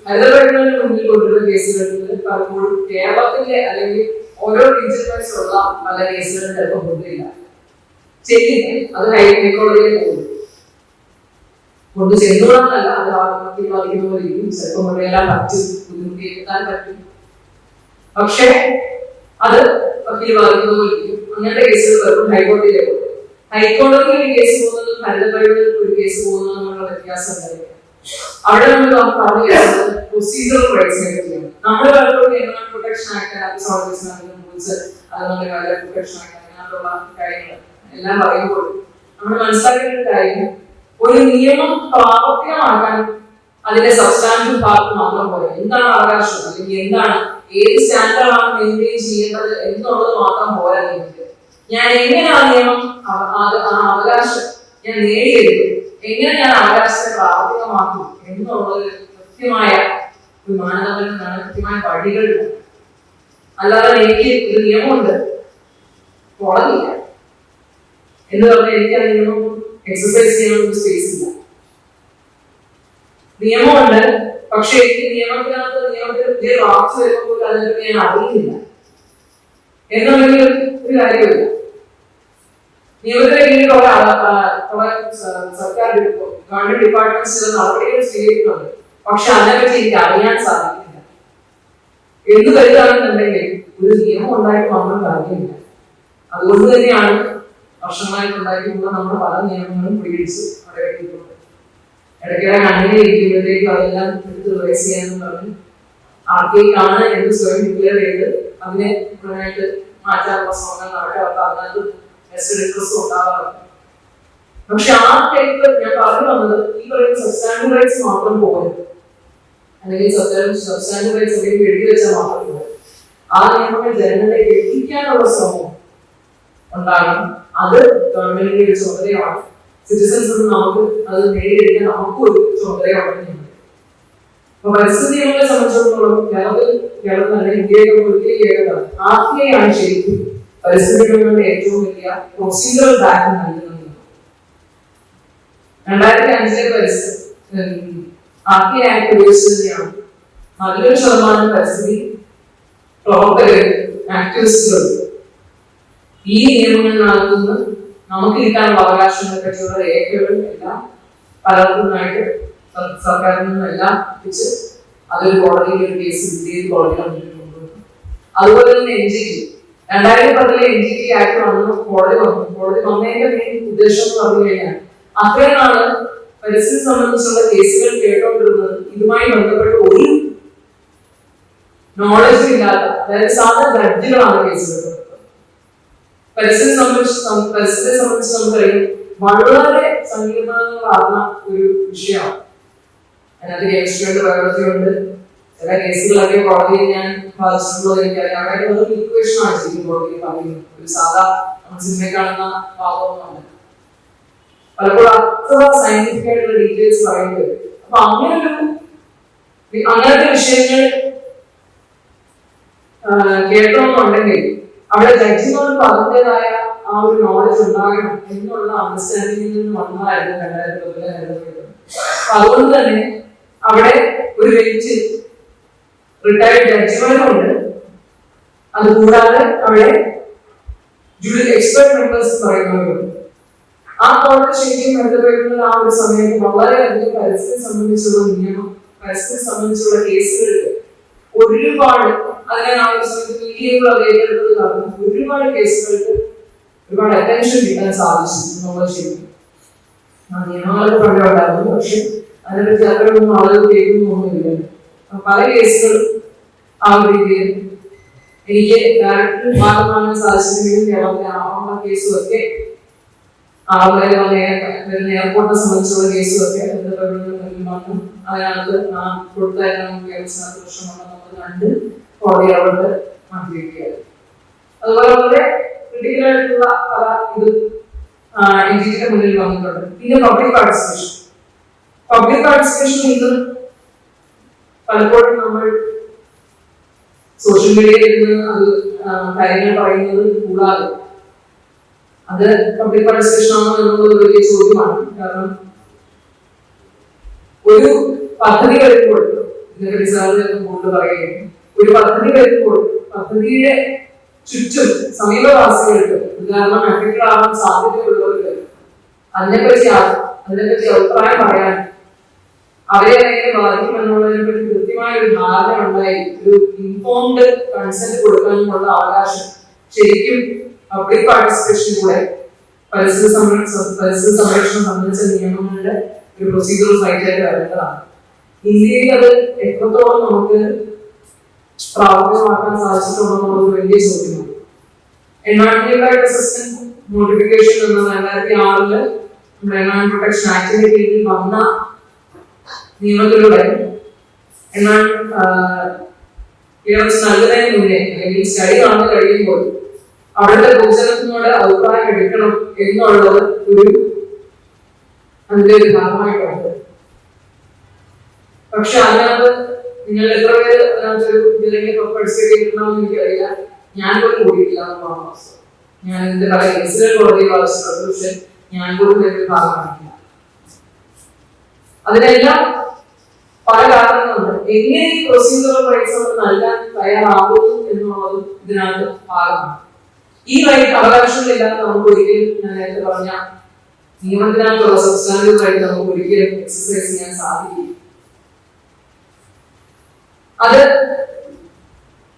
ഹരിത ട്രൈബ്യൂണലിന് മുന്നിൽ കൊണ്ടുവരുന്ന കേസുകളിൽ പലപ്പോഴും കേരളത്തിലെ അല്ലെങ്കിൽ ഓരോ റീജിയൻ വൈസ് ഉള്ള പല കേസുകളും ചിലപ്പോൾ കൊണ്ടില്ല ചെല്ലില്ല. അത് ഹൈക്കോടതിയിൽ പോകും, കൊണ്ട് ചെന്നുകൂടാന്നല്ല, അത് ആത്മഹത്യ ബാധിക്കുന്ന പോലെ ഇരിക്കും. ചിലപ്പോൾ കൊണ്ടെല്ലാം പറ്റും, ബുദ്ധിമുട്ടിയെത്താൻ പറ്റും, പക്ഷേ അത് വക്കീൽ ബാധിക്കുന്ന പോലെ ഇരിക്കും. അങ്ങനത്തെ കേസുകൾ പലപ്പോഴും ഹൈക്കോടതിയിലേക്ക് പോകും. ഹൈക്കോടതിയിൽ ഒരു കേസ് പോകുന്നതും ഹരിത ട്രൈബ്യൂണലിൽ ഒരു കേസ് പോകുന്നതും തമ്മിലുള്ള വ്യത്യാസം എന്തായിരിക്കും? അവിടെ നമ്മൾ പറഞ്ഞു പ്രൊസീജിയറൽ റൈറ്റ്സിനെ പറ്റിയാണ്. നമ്മൾ പലപ്പോഴും എൻവയോൺമെന്റ് പ്രൊട്ടക്ഷൻ ആക്ട്, റൂൾസ്, അതുപോലെ വൈൽഡ് പ്രൊട്ടക്ഷൻ ആക്ട്, അങ്ങനെയുള്ള കാര്യങ്ങൾ എല്ലാം പറയുമ്പോൾ നമ്മൾ മനസ്സിലാക്കേണ്ട ഒരു കാര്യം, ഒരു നിയമം പ്രാവർത്തികമാക്കാൻ അതിന്റെ സബ്സ്റ്റാൻഷ്യൽ ഭാഗത്ത് മാത്രം പോലെ എന്താണ് അവകാശം അല്ലെങ്കിൽ എന്താണ് ഏത് സ്റ്റാൻഡേർഡാണ് മെയിൻറ്റെയിൻ ചെയ്യേണ്ടത് എന്നുള്ളത് മാത്രം പോരാ നിയമത്തിൽ. ഞാൻ എങ്ങനെ ആ നിയമം ആ അവകാശം ഞാൻ നേടിയെടുക്കും, എങ്ങനെ ഞാൻ അവകാശത്തെ പ്രാവർത്തികമാക്കും എന്നുള്ളത് കൃത്യമായ ഒരു മാനദണ്ഡങ്ങളാണ്, കൃത്യമായ വഴികളില്ല. അല്ലാതെ എനിക്ക് ഒരു നിയമമുണ്ട് കോടതിയില്ല എന്ന് പറഞ്ഞാൽ എനിക്ക് ആ നിയമം എക്സസൈസ് ചെയ്യാനുള്ള സ്പേസ് ഇല്ല. നിയമമുണ്ട്, പക്ഷെ എനിക്ക് നിയമത്തിൽ പുതിയ ഡ്രാഫ്റ്റ്സ് വരുമ്പോൾ അതിനെപ്പറ്റി ഞാൻ അറിയുന്നില്ല എന്നുണ്ടെങ്കിൽ ഒരു കാര്യമില്ല. നിയമത്തിന് കീഴിൽ സർക്കാർ ഗവൺമെന്റ് ഡിപ്പാർട്ട്മെന്റ് ചില നടപടികൾ സ്വീകരിക്കുന്നുണ്ട്, പക്ഷെ അതിനെപ്പറ്റി എനിക്ക് അറിയാൻ സാധിക്കില്ല. എന്ത് കരുതാണെന്നുണ്ടെങ്കിൽ ഒരു നിയമം ഉണ്ടായിട്ട് മാത്രം കാര്യമില്ല. അതുകൊണ്ട് തന്നെയാണ് വർഷങ്ങളായിട്ടുണ്ടായിട്ടുള്ള നമ്മുടെ പല നിയമങ്ങളും പിടിച്ച് അവിടെ വെട്ടിയിട്ടുണ്ട്. ഇടയ്ക്കിടെ അങ്ങനെ ഇരിക്കുമ്പോഴത്തേക്കും അതെല്ലാം എടുത്ത് റിവൈസ് ചെയ്യാന്ന് പറഞ്ഞ് ആർക്കേക്കാണ് എന്ന് സ്വയം ഡിക്ലെയർ ചെയ്ത് അതിനെ മുഴുവനായിട്ട് മാറ്റാനുള്ള ശ്രമങ്ങൾ നടക്കാറുണ്ട്. അതിനകത്ത് നെസ്റ്റ് ഡിസ്കസും ഉണ്ടാകാറുണ്ട്. പക്ഷെ ആ ടൈപ്പ് ഞാൻ പറഞ്ഞു വന്നത് ഈ പറയുന്ന സബ്സ്റ്റാൻഡേർഡ് റൈറ്റ്സ് മാത്രം പോകരുത്, അല്ലെങ്കിൽ സബ്സ്റ്റാൻഡേർഡ് റൈറ്റ്സ് എഴുതി വെച്ചാൽ മാത്രം പോകരുത്. ആ നിയമങ്ങൾ ജനങ്ങളിലേക്ക് എത്തിക്കാനുള്ള ശ്രമം ഉണ്ടാകണം. അത് ഗവൺമെന്റിന്റെ ഒരു ചുമതലയാണ്. സിറ്റിസൺസ് നമുക്ക് അത് നേടിയെടുക്കാൻ നമുക്കും ഒരു ചുമതലയുണ്ടെന്നുണ്ട്. അപ്പൊ പരിസ്ഥിതി നിയമങ്ങളെ സംബന്ധിച്ചിടത്തോളം കേരളത്തിൽ ഇന്ത്യയിലെ ഒരിക്കലും RTI ആണ് ശരിക്കും പരിസ്ഥിതി നിയമങ്ങളുടെ ഏറ്റവും വലിയ പ്രൊസീജിയറൽ ബാക്ക് നൽകുന്നത്. 2005 RTI ആക്ട് ഉപയോഗിച്ച് തന്നെയാണ് നല്ലൊരു ശതമാനം പരിസ്ഥിതി പ്രവർത്തകർ ആക്ടിവിസ്റ്റുകൾ ഈ നിയമങ്ങളിനകത്തുനിന്ന് നമുക്ക് കിട്ടാനുള്ള അവകാശങ്ങളെ പറ്റിയുള്ള രേഖകൾ എല്ലാം പലർക്കുമായിട്ട് സർക്കാരിൽ നിന്നെല്ലാം എത്തിച്ച് അതൊരു കോടതിയിൽ ഒരു കേസ് ഇന്ത്യയിൽ കോടതി വന്നിട്ടുണ്ട്. അതുപോലെ തന്നെ NGT 2010 NGT ആക്ട് വന്നു, കോടതി വന്നതിന്റെ മെയിൻ ഉദ്ദേശം എന്ന് പറഞ്ഞു കഴിഞ്ഞാൽ അത്രയും നാള് പരിസ്ഥിതി സംബന്ധിച്ചുള്ള കേസുകൾ കേട്ടോണ്ടിരുന്നത് ഇതുമായി ബന്ധപ്പെട്ട് ഒരു നോളജ് ഇല്ലാത്ത, അതായത് സാധാരണ ജഡ്ജികളാണ് കേസുകൾ. പരിസ്ഥിതി സംബന്ധിച്ച് നമുക്കറിയാം വളരെ സങ്കീർണമാർന്ന ഒരു വിഷയമാണ്. അതിനകത്ത് കെമിസ്ട്രിയുണ്ട്, ബയോളജിയുണ്ട്. ചില കേസുകളൊക്കെ കോടതിയിൽ ഞാൻ ബാധിച്ചിട്ടുണ്ടോ എനിക്കറിയാം. അവിടെ ഒരു ഇക്വേഷൻ ആണ് ശരിക്കും കോടതിയിൽ പറയുന്നത്. ഒരു സാധാ സിനിമയിൽ കാണുന്ന ഭാഗമൊന്നുമല്ല. പലപ്പോഴും അത്ര സയന്റിഫിക് ആയിട്ടുള്ള ഡീറ്റെയിൽസ് പറയുന്നത്. അപ്പൊ അങ്ങനത്തെ വിഷയങ്ങൾ കേട്ടോന്നുണ്ടെങ്കിൽ അവിടെ ജഡ്ജിമാർക്ക് അതിൻ്റെതായ ആ ഒരു നോളജ് ഉണ്ടാകണം എന്നുള്ള അണ്ടർസ്റ്റാൻഡിങ്ങിൽ നിന്ന് വന്നതായിരുന്നു 2010 അതുകൊണ്ട് തന്നെ അവിടെ ഒരു ബെഞ്ച് റിട്ടയർഡ് ജഡ്ജിമാരുണ്ട്. അതുകൂടാതെ അവിടെ എക്സ്പെർട്ട് മെമ്പേഴ്സ് പറയുന്നവരുണ്ട്. ആ കോടതി ശരിക്കും ബന്ധപ്പെടുന്നത് ആ ഒരു സമയത്ത് വളരെയധികം പരിസ്ഥിതി സംബന്ധിച്ചുള്ള നിയമം, പരിസ്ഥിതി സംബന്ധിച്ചുള്ള കേസുകൾക്ക് ഒരുപാട് അതിനെ ആ ഒരു സമയത്ത് മീഡിയകൾ ഏറ്റെടുത്തത് കാരണം ഒരുപാട് കേസുകൾക്ക് ഒരുപാട് അറ്റൻഷൻ കിട്ടാൻ സാധിച്ചു എന്നുള്ളത് ശരിക്കും. നിയമങ്ങളൊക്കെ പണ്ടുണ്ടായിരുന്നു, പക്ഷെ അതിനെപ്പറ്റി അത്രയൊന്നും ആളുകൾ കേൾക്കുന്നൊന്നുമില്ല. പല കേസുകളും ആ ഒരു രീതിയിൽ എനിക്ക് ഡയറക്റ്റ് ഭാഗമാകാൻ സാധിച്ചിട്ടുണ്ടെങ്കിലും കേരളത്തിലെ ആവാനുള്ള കേസുമൊക്കെ എയർപോർട്ടിനെ സംബന്ധിച്ചുള്ള കേസുമൊക്കെ അതിനകത്ത് കൊടുത്തായിരുന്നു പ്രശ്നമുണ്ടെന്നുള്ളത് കണ്ട് കോടതി അവരുടെ മാറ്റിവെക്കുകയായിരുന്നു. അതുപോലെ വളരെ ക്രിട്ടിക്കലായിട്ടുള്ള പല ഇത് NGTയുടെ മുന്നിൽ വന്നിട്ടുണ്ട്. പിന്നെ പബ്ലിക് പാർട്ടിസിപ്പേഷൻ ഇന്ന് പലപ്പോഴും നമ്മൾ സോഷ്യൽ മീഡിയയിൽ ഇരുന്ന് അത് കാര്യങ്ങൾ പറയുന്നത് കൂടാതെ അത് പബ്ലിക് പാർട്ടിസിപ്പേഷൻ ആണോ എന്നുള്ളത് വലിയ ചോദ്യമാണ്. കാരണം ഒരു പദ്ധതി വരുമ്പോൾ ഇതിന്റെ റിസൾട്ട് കൊണ്ട് പറയുകയും ഒരു പദ്ധതി വരുമ്പോൾ പദ്ധതിയുടെ ചുറ്റും സമീപവാസികൾക്ക് ഉദാഹരണം അഫക്റ്റഡ് ആവാൻ സാധ്യതയുള്ളവർക്ക് അതിനെപ്പറ്റി അഭിപ്രായം പറയാൻ അവരെ എങ്ങനെ ബാധിക്കും എന്നുള്ളതിനെ പറ്റി കൃത്യമായ ഒരു ധാരണ ഉണ്ടായി ഒരു ഇൻഫോംഡ് കൺസെന്റ് കൊടുക്കാനുള്ള അവകാശം ശരിക്കും പബ്ലിക് പാർട്ടിസിപ്പേഷനിലൂടെ പരിസ്ഥിതി സംരക്ഷണം സംബന്ധിച്ച നിയമങ്ങളുടെ ഒരു പ്രൊസീജിയർ സൈറ്റായിട്ട് വരേണ്ടതാണ്. ഇന്ത്യയിൽ അത് എത്രത്തോളം നമുക്ക് പ്രാവർത്തികമാക്കാൻ സാധിച്ചിട്ടുണ്ടെന്നുള്ളത് വലിയ ചോദ്യമാണ്. എൻവയോൺമെന്റൽ അസിസ്റ്റന്റ് നോട്ടിഫിക്കേഷൻ എന്ന 2006 എൻവയോൺമെന്റ് പ്രൊട്ടക്ഷൻ ആക്ടിന്റെ കീഴിൽ വന്ന നിയമത്തിലൂടെ നൽകുന്നതിന് മുന്നേ അല്ലെങ്കിൽ സ്റ്റഡി നടന്നു കഴിയുമ്പോൾ അവിടുത്തെ പൊതുജനത്തിനോട് അഭിപ്രായം എടുക്കണം എന്നുള്ളത് അതിന്റെ ഒരു ഭാഗമായിട്ടുണ്ട്. പക്ഷെ അതിനകത്ത് നിങ്ങൾ എത്ര പേര് പാർട്ടിസിപ്പേറ്റ് ചെയ്തിട്ടുണ്ടാവുമെന്ന് എനിക്കറിയില്ല. ഞാൻ പോലും കൂടിയിട്ടില്ല എന്നുള്ളതാണ് അവസ്ഥ. ഞാൻ ഇതിന്റെ പല കേസുകൾ കോടതിയിൽ വാദിച്ചിട്ടുണ്ട്, പക്ഷെ ഞാൻ പോലും ഇതിന്റെ ഭാഗമായിട്ടില്ല. അതിനെല്ലാം പല കാരണങ്ങളുണ്ട്. എങ്ങനെ ഈ പ്രൊസീജിയറൽ റൈറ്റ്സ് നമ്മൾ നൽകാൻ തയ്യാറാകുന്നു എന്നുള്ളതും ഇതിനകത്ത് ഭാഗമാണ്. ഈ റൈറ്റ് അവകാശങ്ങളില്ലാതെ നമുക്ക് ഒരിക്കലും ഞാൻ നേരത്തെ പറഞ്ഞ നിയമത്തിനകത്തുള്ള സബ്സ്റ്റാൻഡേർഡ് റൈറ്റ് നമുക്ക് ഒരിക്കലും എക്സസൈസ് ചെയ്യാൻ സാധിക്കില്ല.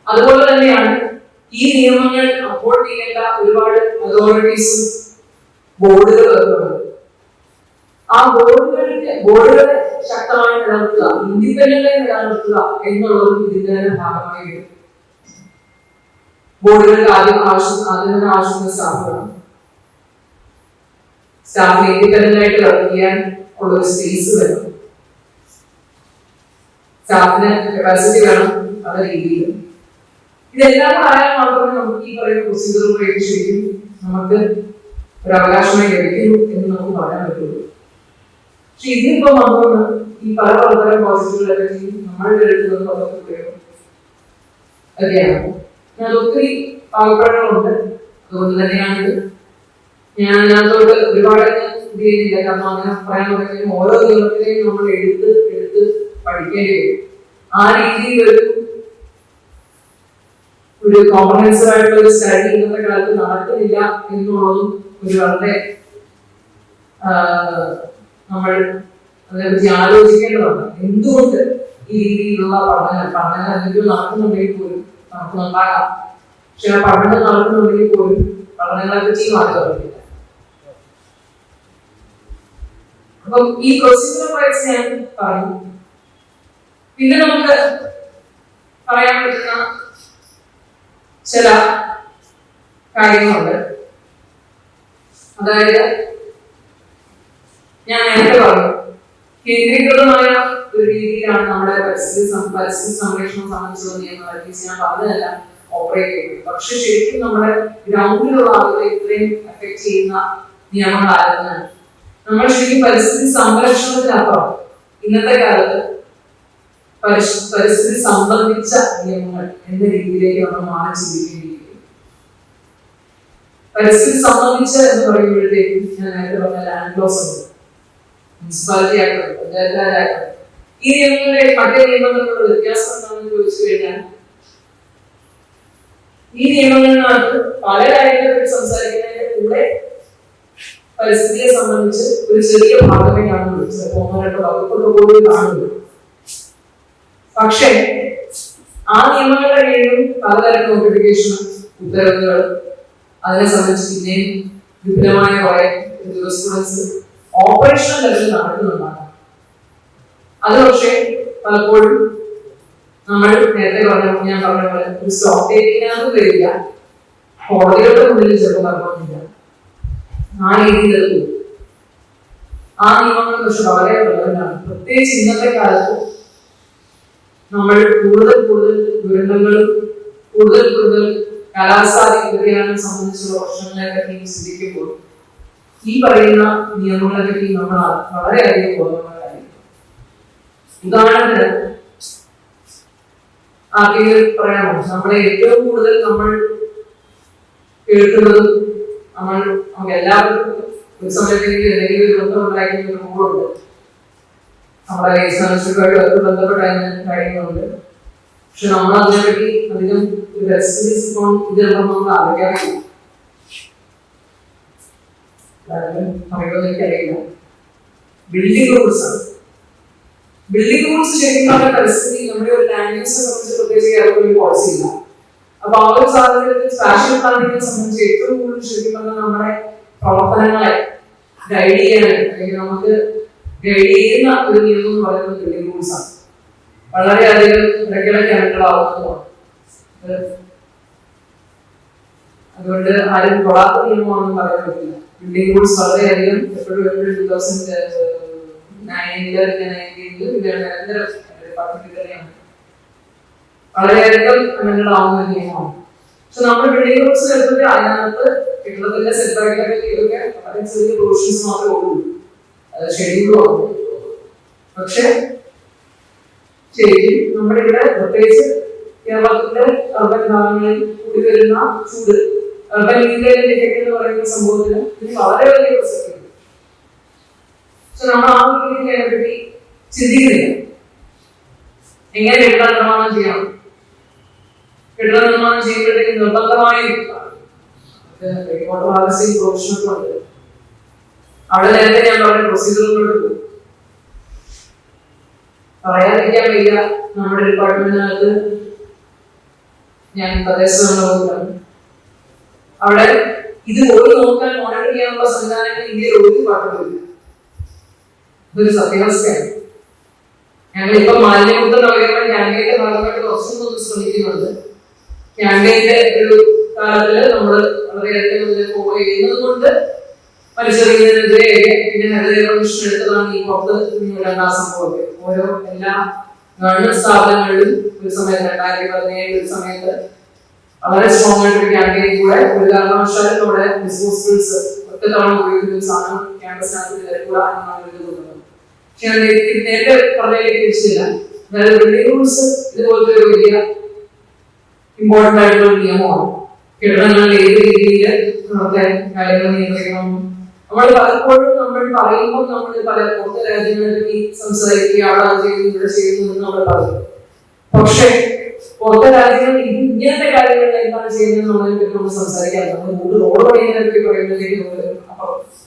അതുപോലെ തന്നെയാണ് ഈ നിയമങ്ങൾ അപ്പോർട്ട് ചെയ്യേണ്ട ഒരുപാട് അതോറിറ്റീസും ബോർഡുകളും ഉണ്ട്. ആ ബോർഡുകളെ ശക്തമായി നിലനിർത്തുക, ഇൻഡിപെൻഡന്റായി നിലനിർത്തുക എന്നുള്ളതും ഇതിന്റെ തന്നെ ഭാഗമായി വരും. ബോർഡുകൾക്ക് ആദ്യം ആവശ്യമുള്ള സ്റ്റാഫിനെ ഇൻഡിപെൻഡന്റ് ആയിട്ട് വർക്ക് ചെയ്യാൻ ഉള്ള ഒരു സ്പേസ് വേണം. സ്റ്റാഫിന് കപ്പാസിറ്റി വേണം പല രീതിയിലും. ഇതെല്ലാം ആയാൽ മാത്രമേ നമുക്ക് ഈ പറയുന്ന പ്രൊസീജിയറുകളായിട്ട് ശരിക്കും നമുക്ക് ഒരു അവകാശമായി ലഭിക്കൂ എന്ന് നമുക്ക് പറയാൻ പറ്റുള്ളൂ. പക്ഷെ ഇതിപ്പോ വന്നുകൊണ്ട് ഈ പല പലതരം പ്രോസസ്സുകളൊക്കെ നമ്മൾ എടുക്കുന്നത് പലപ്പോഴും ഒക്കെയാണ്. ഞാൻ ഒത്തിരി പാകപ്പെടുന്നുണ്ട്. അതുകൊണ്ട് തന്നെയാണിത്. ഞാൻ അതിനകത്തോട്ട് ഒരുപാട് ഇത് ചെയ്യുന്നില്ല. കാരണം അങ്ങനെ പറയാൻ പറയുന്നത് ഓരോ നിയമത്തിനെയും നമ്മൾ എടുത്ത് പഠിക്കേണ്ടി വരും. ആ രീതിയിൽ ഒരു കോംപ്രഹെൻസീവ് ആയിട്ടുള്ള ഒരു സ്റ്റഡി ഇന്നത്തെ കാലത്ത് നടക്കുന്നില്ല എന്നുള്ളതും ഒരു വളരെ നമ്മൾ അതിനെപ്പറ്റി ആലോചിക്കേണ്ടതാണ്. എന്തുകൊണ്ട് ഈ രീതിയിലുള്ള പഠനങ്ങൾ എന്തെങ്കിലും നടക്കുന്നുണ്ടെങ്കിൽ പോലും നമുക്ക് നന്നാകാം. പക്ഷെ ആ പഠനം നടക്കുന്നുണ്ടെങ്കിൽ പോലും പഠനങ്ങളെ പറ്റി മാറ്റം അറിയില്ല. അപ്പം ഈ പ്രൊസീജിയറൽ റൈറ്റ്സ് ഞാൻ പറഞ്ഞു. പിന്നെ നമുക്ക് പറയാൻ പറ്റുന്ന ചില കാര്യങ്ങളുണ്ട്. അതായത് ഞാൻ നേരത്തെ പറഞ്ഞു, കേന്ദ്രീകൃതമായ ഒരു രീതിയിലാണ് നമ്മുടെ പരിസ്ഥിതി സംരക്ഷണം സംബന്ധിച്ചുള്ള നിയമങ്ങൾ ഞാൻ പറഞ്ഞതെല്ലാം ഓപ്പറേറ്റ് ചെയ്യുന്നത്. പക്ഷെ ശരിക്കും നമ്മുടെ ഗ്രൗണ്ടിലുള്ള ആളുകളെ ഇത്രയും എഫക്ട് ചെയ്യുന്ന നിയമങ്ങളായിരുന്നു. നമ്മൾ ശരിക്കും പരിസ്ഥിതി സംരക്ഷണത്തിനപ്പുറം ഇന്നത്തെ കാലത്ത് പരിസ്ഥിതി സംബന്ധിച്ച നിയമങ്ങൾ എന്ന രീതിയിലേക്ക് നമ്മൾ മാറി ചിന്തിക്കേണ്ടിയിരിക്കും. പരിസ്ഥിതി സംബന്ധിച്ച എന്ന് പറയുമ്പോഴത്തേക്കും ഞാൻ നേരത്തെ പറഞ്ഞ ലാൻഡ് ലോസ് ഉണ്ട്, municipality act, panchayat Raj act. ഈ നിയമങ്ങളുടെ മറ്റേ നിയമങ്ങളുടെ വ്യത്യാസം എന്താണെന്ന് ചോദിച്ചു കഴിഞ്ഞാൽ, ഈ നിയമങ്ങളിനകത്ത് പല കാര്യങ്ങളെ പറ്റി സംസാരിക്കുന്നതിന്റെ കൂടെ പരിസ്ഥിതിയെ സംബന്ധിച്ച് ഒരു ചെറിയ ഭാഗമേ കാണുള്ളൂ. ചിലപ്പോൾ ഒന്നോ രണ്ടോ വകുപ്പൊക്കെ പോലും കാണുള്ളൂ. പക്ഷേ ആ നിയമങ്ങളുടെ കീഴിലും പലതരം നോട്ടിഫിക്കേഷൻ, ഉത്തരവുകൾ, അതിനെ സംബന്ധിച്ച് പിന്നെയും വിപുലമായ കുറെ ജൂറിസ്പ്രുഡൻസ് ഓപ്പറേഷണൽ ലെവലിൽ നടക്കുന്നുണ്ടാണ്. അത് പക്ഷേ പലപ്പോഴും നമ്മൾ നേരത്തെ ഞാൻ പറഞ്ഞ പോലെ ഒരു സ്റ്റോക്ക് ടേക്കിനകത്ത് വരില്ല, കോടതികളുടെ മുന്നിൽ ചിലപ്പോൾ നടക്കുന്നില്ല. ആ രീതിയിൽ ആ നിയമങ്ങൾ പക്ഷെ വളരെ പ്രധാനമാണ്. പ്രത്യേകിച്ച് ഇന്നത്തെ കാലത്ത് നമ്മൾ കൂടുതൽ ദുരന്തങ്ങളും കൂടുതൽ കാലാവസ്ഥാ വ്യതിയാനം സംബന്ധിച്ചുള്ള പ്രശ്നങ്ങളെ പറ്റി ചിന്തിക്കുമ്പോൾ ഈ പറയുന്ന നിയമങ്ങളെ പറ്റി നമ്മൾ വളരെയധികം ബോധവാന്മാരായിരിക്കും. ഉദാഹരണത്തിന് ആർക്കെങ്കിലും പറയാമോ, നമ്മളെ ഏറ്റവും കൂടുതൽ നമ്മൾ കേൾക്കുന്നതും നമുക്ക് എല്ലാവർക്കും ഒരു സമയത്തെങ്കിലും എന്തെങ്കിലും ഒരു ബന്ധം ഉണ്ടായിരിക്കുന്ന ഒരു റൂളുണ്ട്. നമ്മുടെ കേസുമായിട്ട് ബന്ധപ്പെട്ട കാര്യങ്ങളുണ്ട്. പക്ഷെ നമ്മൾ അതിനെപ്പറ്റി അധികം നമ്മൾ ആലോചിക്കാറില്ല. പറയുന്നത് എനിക്കറിയില്ല. ബിൽഡിംഗ് റൂൾസ് ആണ്. ബിൽഡിംഗ് റൂൾസ് ശരിക്കും നമ്മുടെ പരിസ്ഥിതി, നമ്മുടെ ഒരു ലാൻഡ്മാർക്സിനെ സംബന്ധിച്ച് പ്രത്യേകിച്ച് കേരളത്തിൽ ഒരു പോളിസി ഇല്ല. അപ്പൊ ആ ഒരു സാഹചര്യത്തിൽ സ്പാഷ്യൽ പ്ലാനിങ്ങിനെ സംബന്ധിച്ച് ഏറ്റവും കൂടുതൽ ശരിക്കും പറഞ്ഞാൽ നമ്മുടെ പ്രവർത്തനങ്ങളെ ഗൈഡ് ചെയ്യാനായിട്ട് അല്ലെങ്കിൽ നമുക്ക് ഗൈഡ് ചെയ്യുന്ന ഒരു നിയമം എന്ന് പറയുന്നത് ബിൽഡിംഗ് റൂൾസ് ആണ്. വളരെയധികം ഇടയ്ക്കിടയ്ക്ക് അനക്കളാവുന്നതുമാണ്. അതുകൊണ്ട് ആരും കൊള്ളാത്ത നിയമമാണെന്ന് പറയാൻ പറ്റില്ല. ബിൽഡിംഗ് റൂൾസ് വളരെയധികം എപ്പോഴും 2019 വളരെയധികം അനക്കളാവുന്ന ഒരു നിയമമാണ്. പക്ഷെ നമ്മൾ ബിൽഡിംഗ് റൂൾസ് എടുത്തിട്ട് അതിനകത്ത് കേരളത്തിന്റെ സെറ്റാക്കിയൊക്കെ വളരെ ചെറിയ പ്രൊവിഷൻസ് മാത്രമേ ഉള്ളൂ. ഷെഡ്യൂളും. പക്ഷെ ശരിക്കും നമ്മുടെ ഇവിടെ പ്രത്യേകിച്ച് കേരളത്തിന്റെ അർബൻ ഭാഗങ്ങളിൽ കൂടി വരുന്ന ചൂട്, അർബൻ ഇൻഫ്ലേഷൻ ഇഫക്റ്റ് എന്ന് പറയുന്ന സംഭവത്തിന് ഇത് വളരെ വലിയ പ്രസക്തിയുണ്ട്. പക്ഷെ നമ്മൾ ആ രീതിയിൽ അതിനെപ്പറ്റി ചിന്തിക്കുന്നില്ല. എങ്ങനെ കെട്ടിട നിർമ്മാണം ചെയ്യണം, കെട്ടിട നിർമ്മാണം ചെയ്യുമ്പോഴത്തേക്ക് നിർബന്ധമായി പ്രൊഫഷണലുണ്ട്. അവിടെ നേരത്തെ ഞാൻ പറഞ്ഞ പ്രൊസീജിയറുകളോട് പോകും. പറയാതിരിക്കാൻ വയ്യ, നമ്മുടെ ഡിപ്പാർട്ട്മെന്റിനകത്ത് ഞാൻ പ്രദേശങ്ങളിലാണ്. അവിടെ ഇത് പോയി നോക്കാൻ മോണിറ്റർ ചെയ്യാനുള്ള സംവിധാനങ്ങൾ ഇന്ത്യയിൽ ഒരു പാട്ടുമില്ല. ഇതൊരു സത്യാവസ്ഥയാണ്. ഞങ്ങൾ ഇപ്പൊ മാലിന്യമുക്ത നഗരങ്ങൾ ക്യാമ്പയിന്റെ ഭാഗമായിട്ട് കുറച്ചൊന്നും ശ്രമിക്കുന്നുണ്ട്. ക്യാമ്പയിന്റെ ഒരു കാലത്തില് നമ്മൾ വളരെയധികം ഫോളോ ചെയ്യുന്നത് കൊണ്ട് പരിശോധിക്കുന്നതിനെതിരെ പിന്നെ ഹരിത കമ്മീഷൻ എടുത്തതാണ് ഈ പുറത്ത് രണ്ടാം സംഭവമൊക്കെ. ഓരോ എല്ലാ ഗവൺമെന്റ് സ്ഥാപനങ്ങളിലും ഒരു സമയത്ത് 2017 ഒരു സമയത്ത് വളരെ സ്ട്രോങ് ആയിട്ടൊരു ക്യാമ്പയിൻ കൂടെ ഒരു കാരണവശാലും നമ്മുടെ ഡിസ്പോസിബിൾസ് ഒറ്റ തവണ ഉപയോഗിക്കുന്ന ഒരു സാധനം ക്യാമ്പസിനകത്ത് കൂടെ എന്നാണ് എനിക്ക് തോന്നുന്നത്. പക്ഷെ ഞാൻ നേരത്തെ പറഞ്ഞതിലേക്ക് തിരിച്ചില്ല. അതായത് ബിൽഡിംഗ് റൂൾസ് ഇതുപോലത്തെ ഒരു വലിയ ഇമ്പോർട്ടന്റ് ആയിട്ടുള്ള നിയമമാണ്. കെട്ടിടങ്ങളിൽ ഏത് രീതിയിൽ നമ്മുടെ കാര്യങ്ങൾ നിയന്ത്രിക്കണം. നമ്മൾ പലപ്പോഴും നമ്മൾ പറയുമ്പോൾ നമ്മൾ പല പുറത്തെ രാജ്യങ്ങളിൽ സംസാരിക്കുക, അവിടെ അത് ചെയ്യുന്നു ഇവിടെ ചെയ്യുന്നു എന്ന് നമ്മൾ പറയും. പക്ഷെ പുറത്തെ രാജ്യങ്ങളിൽ ഇങ്ങനത്തെ കാര്യങ്ങളിൽ എന്താണ് ചെയ്യുന്നത് നമ്മളെ പറ്റി നമ്മൾ സംസാരിക്കാറ്. നമ്മൾ റോഡ് പണിയുന്നതിനെ പറയുമ്പോഴത്തേക്ക്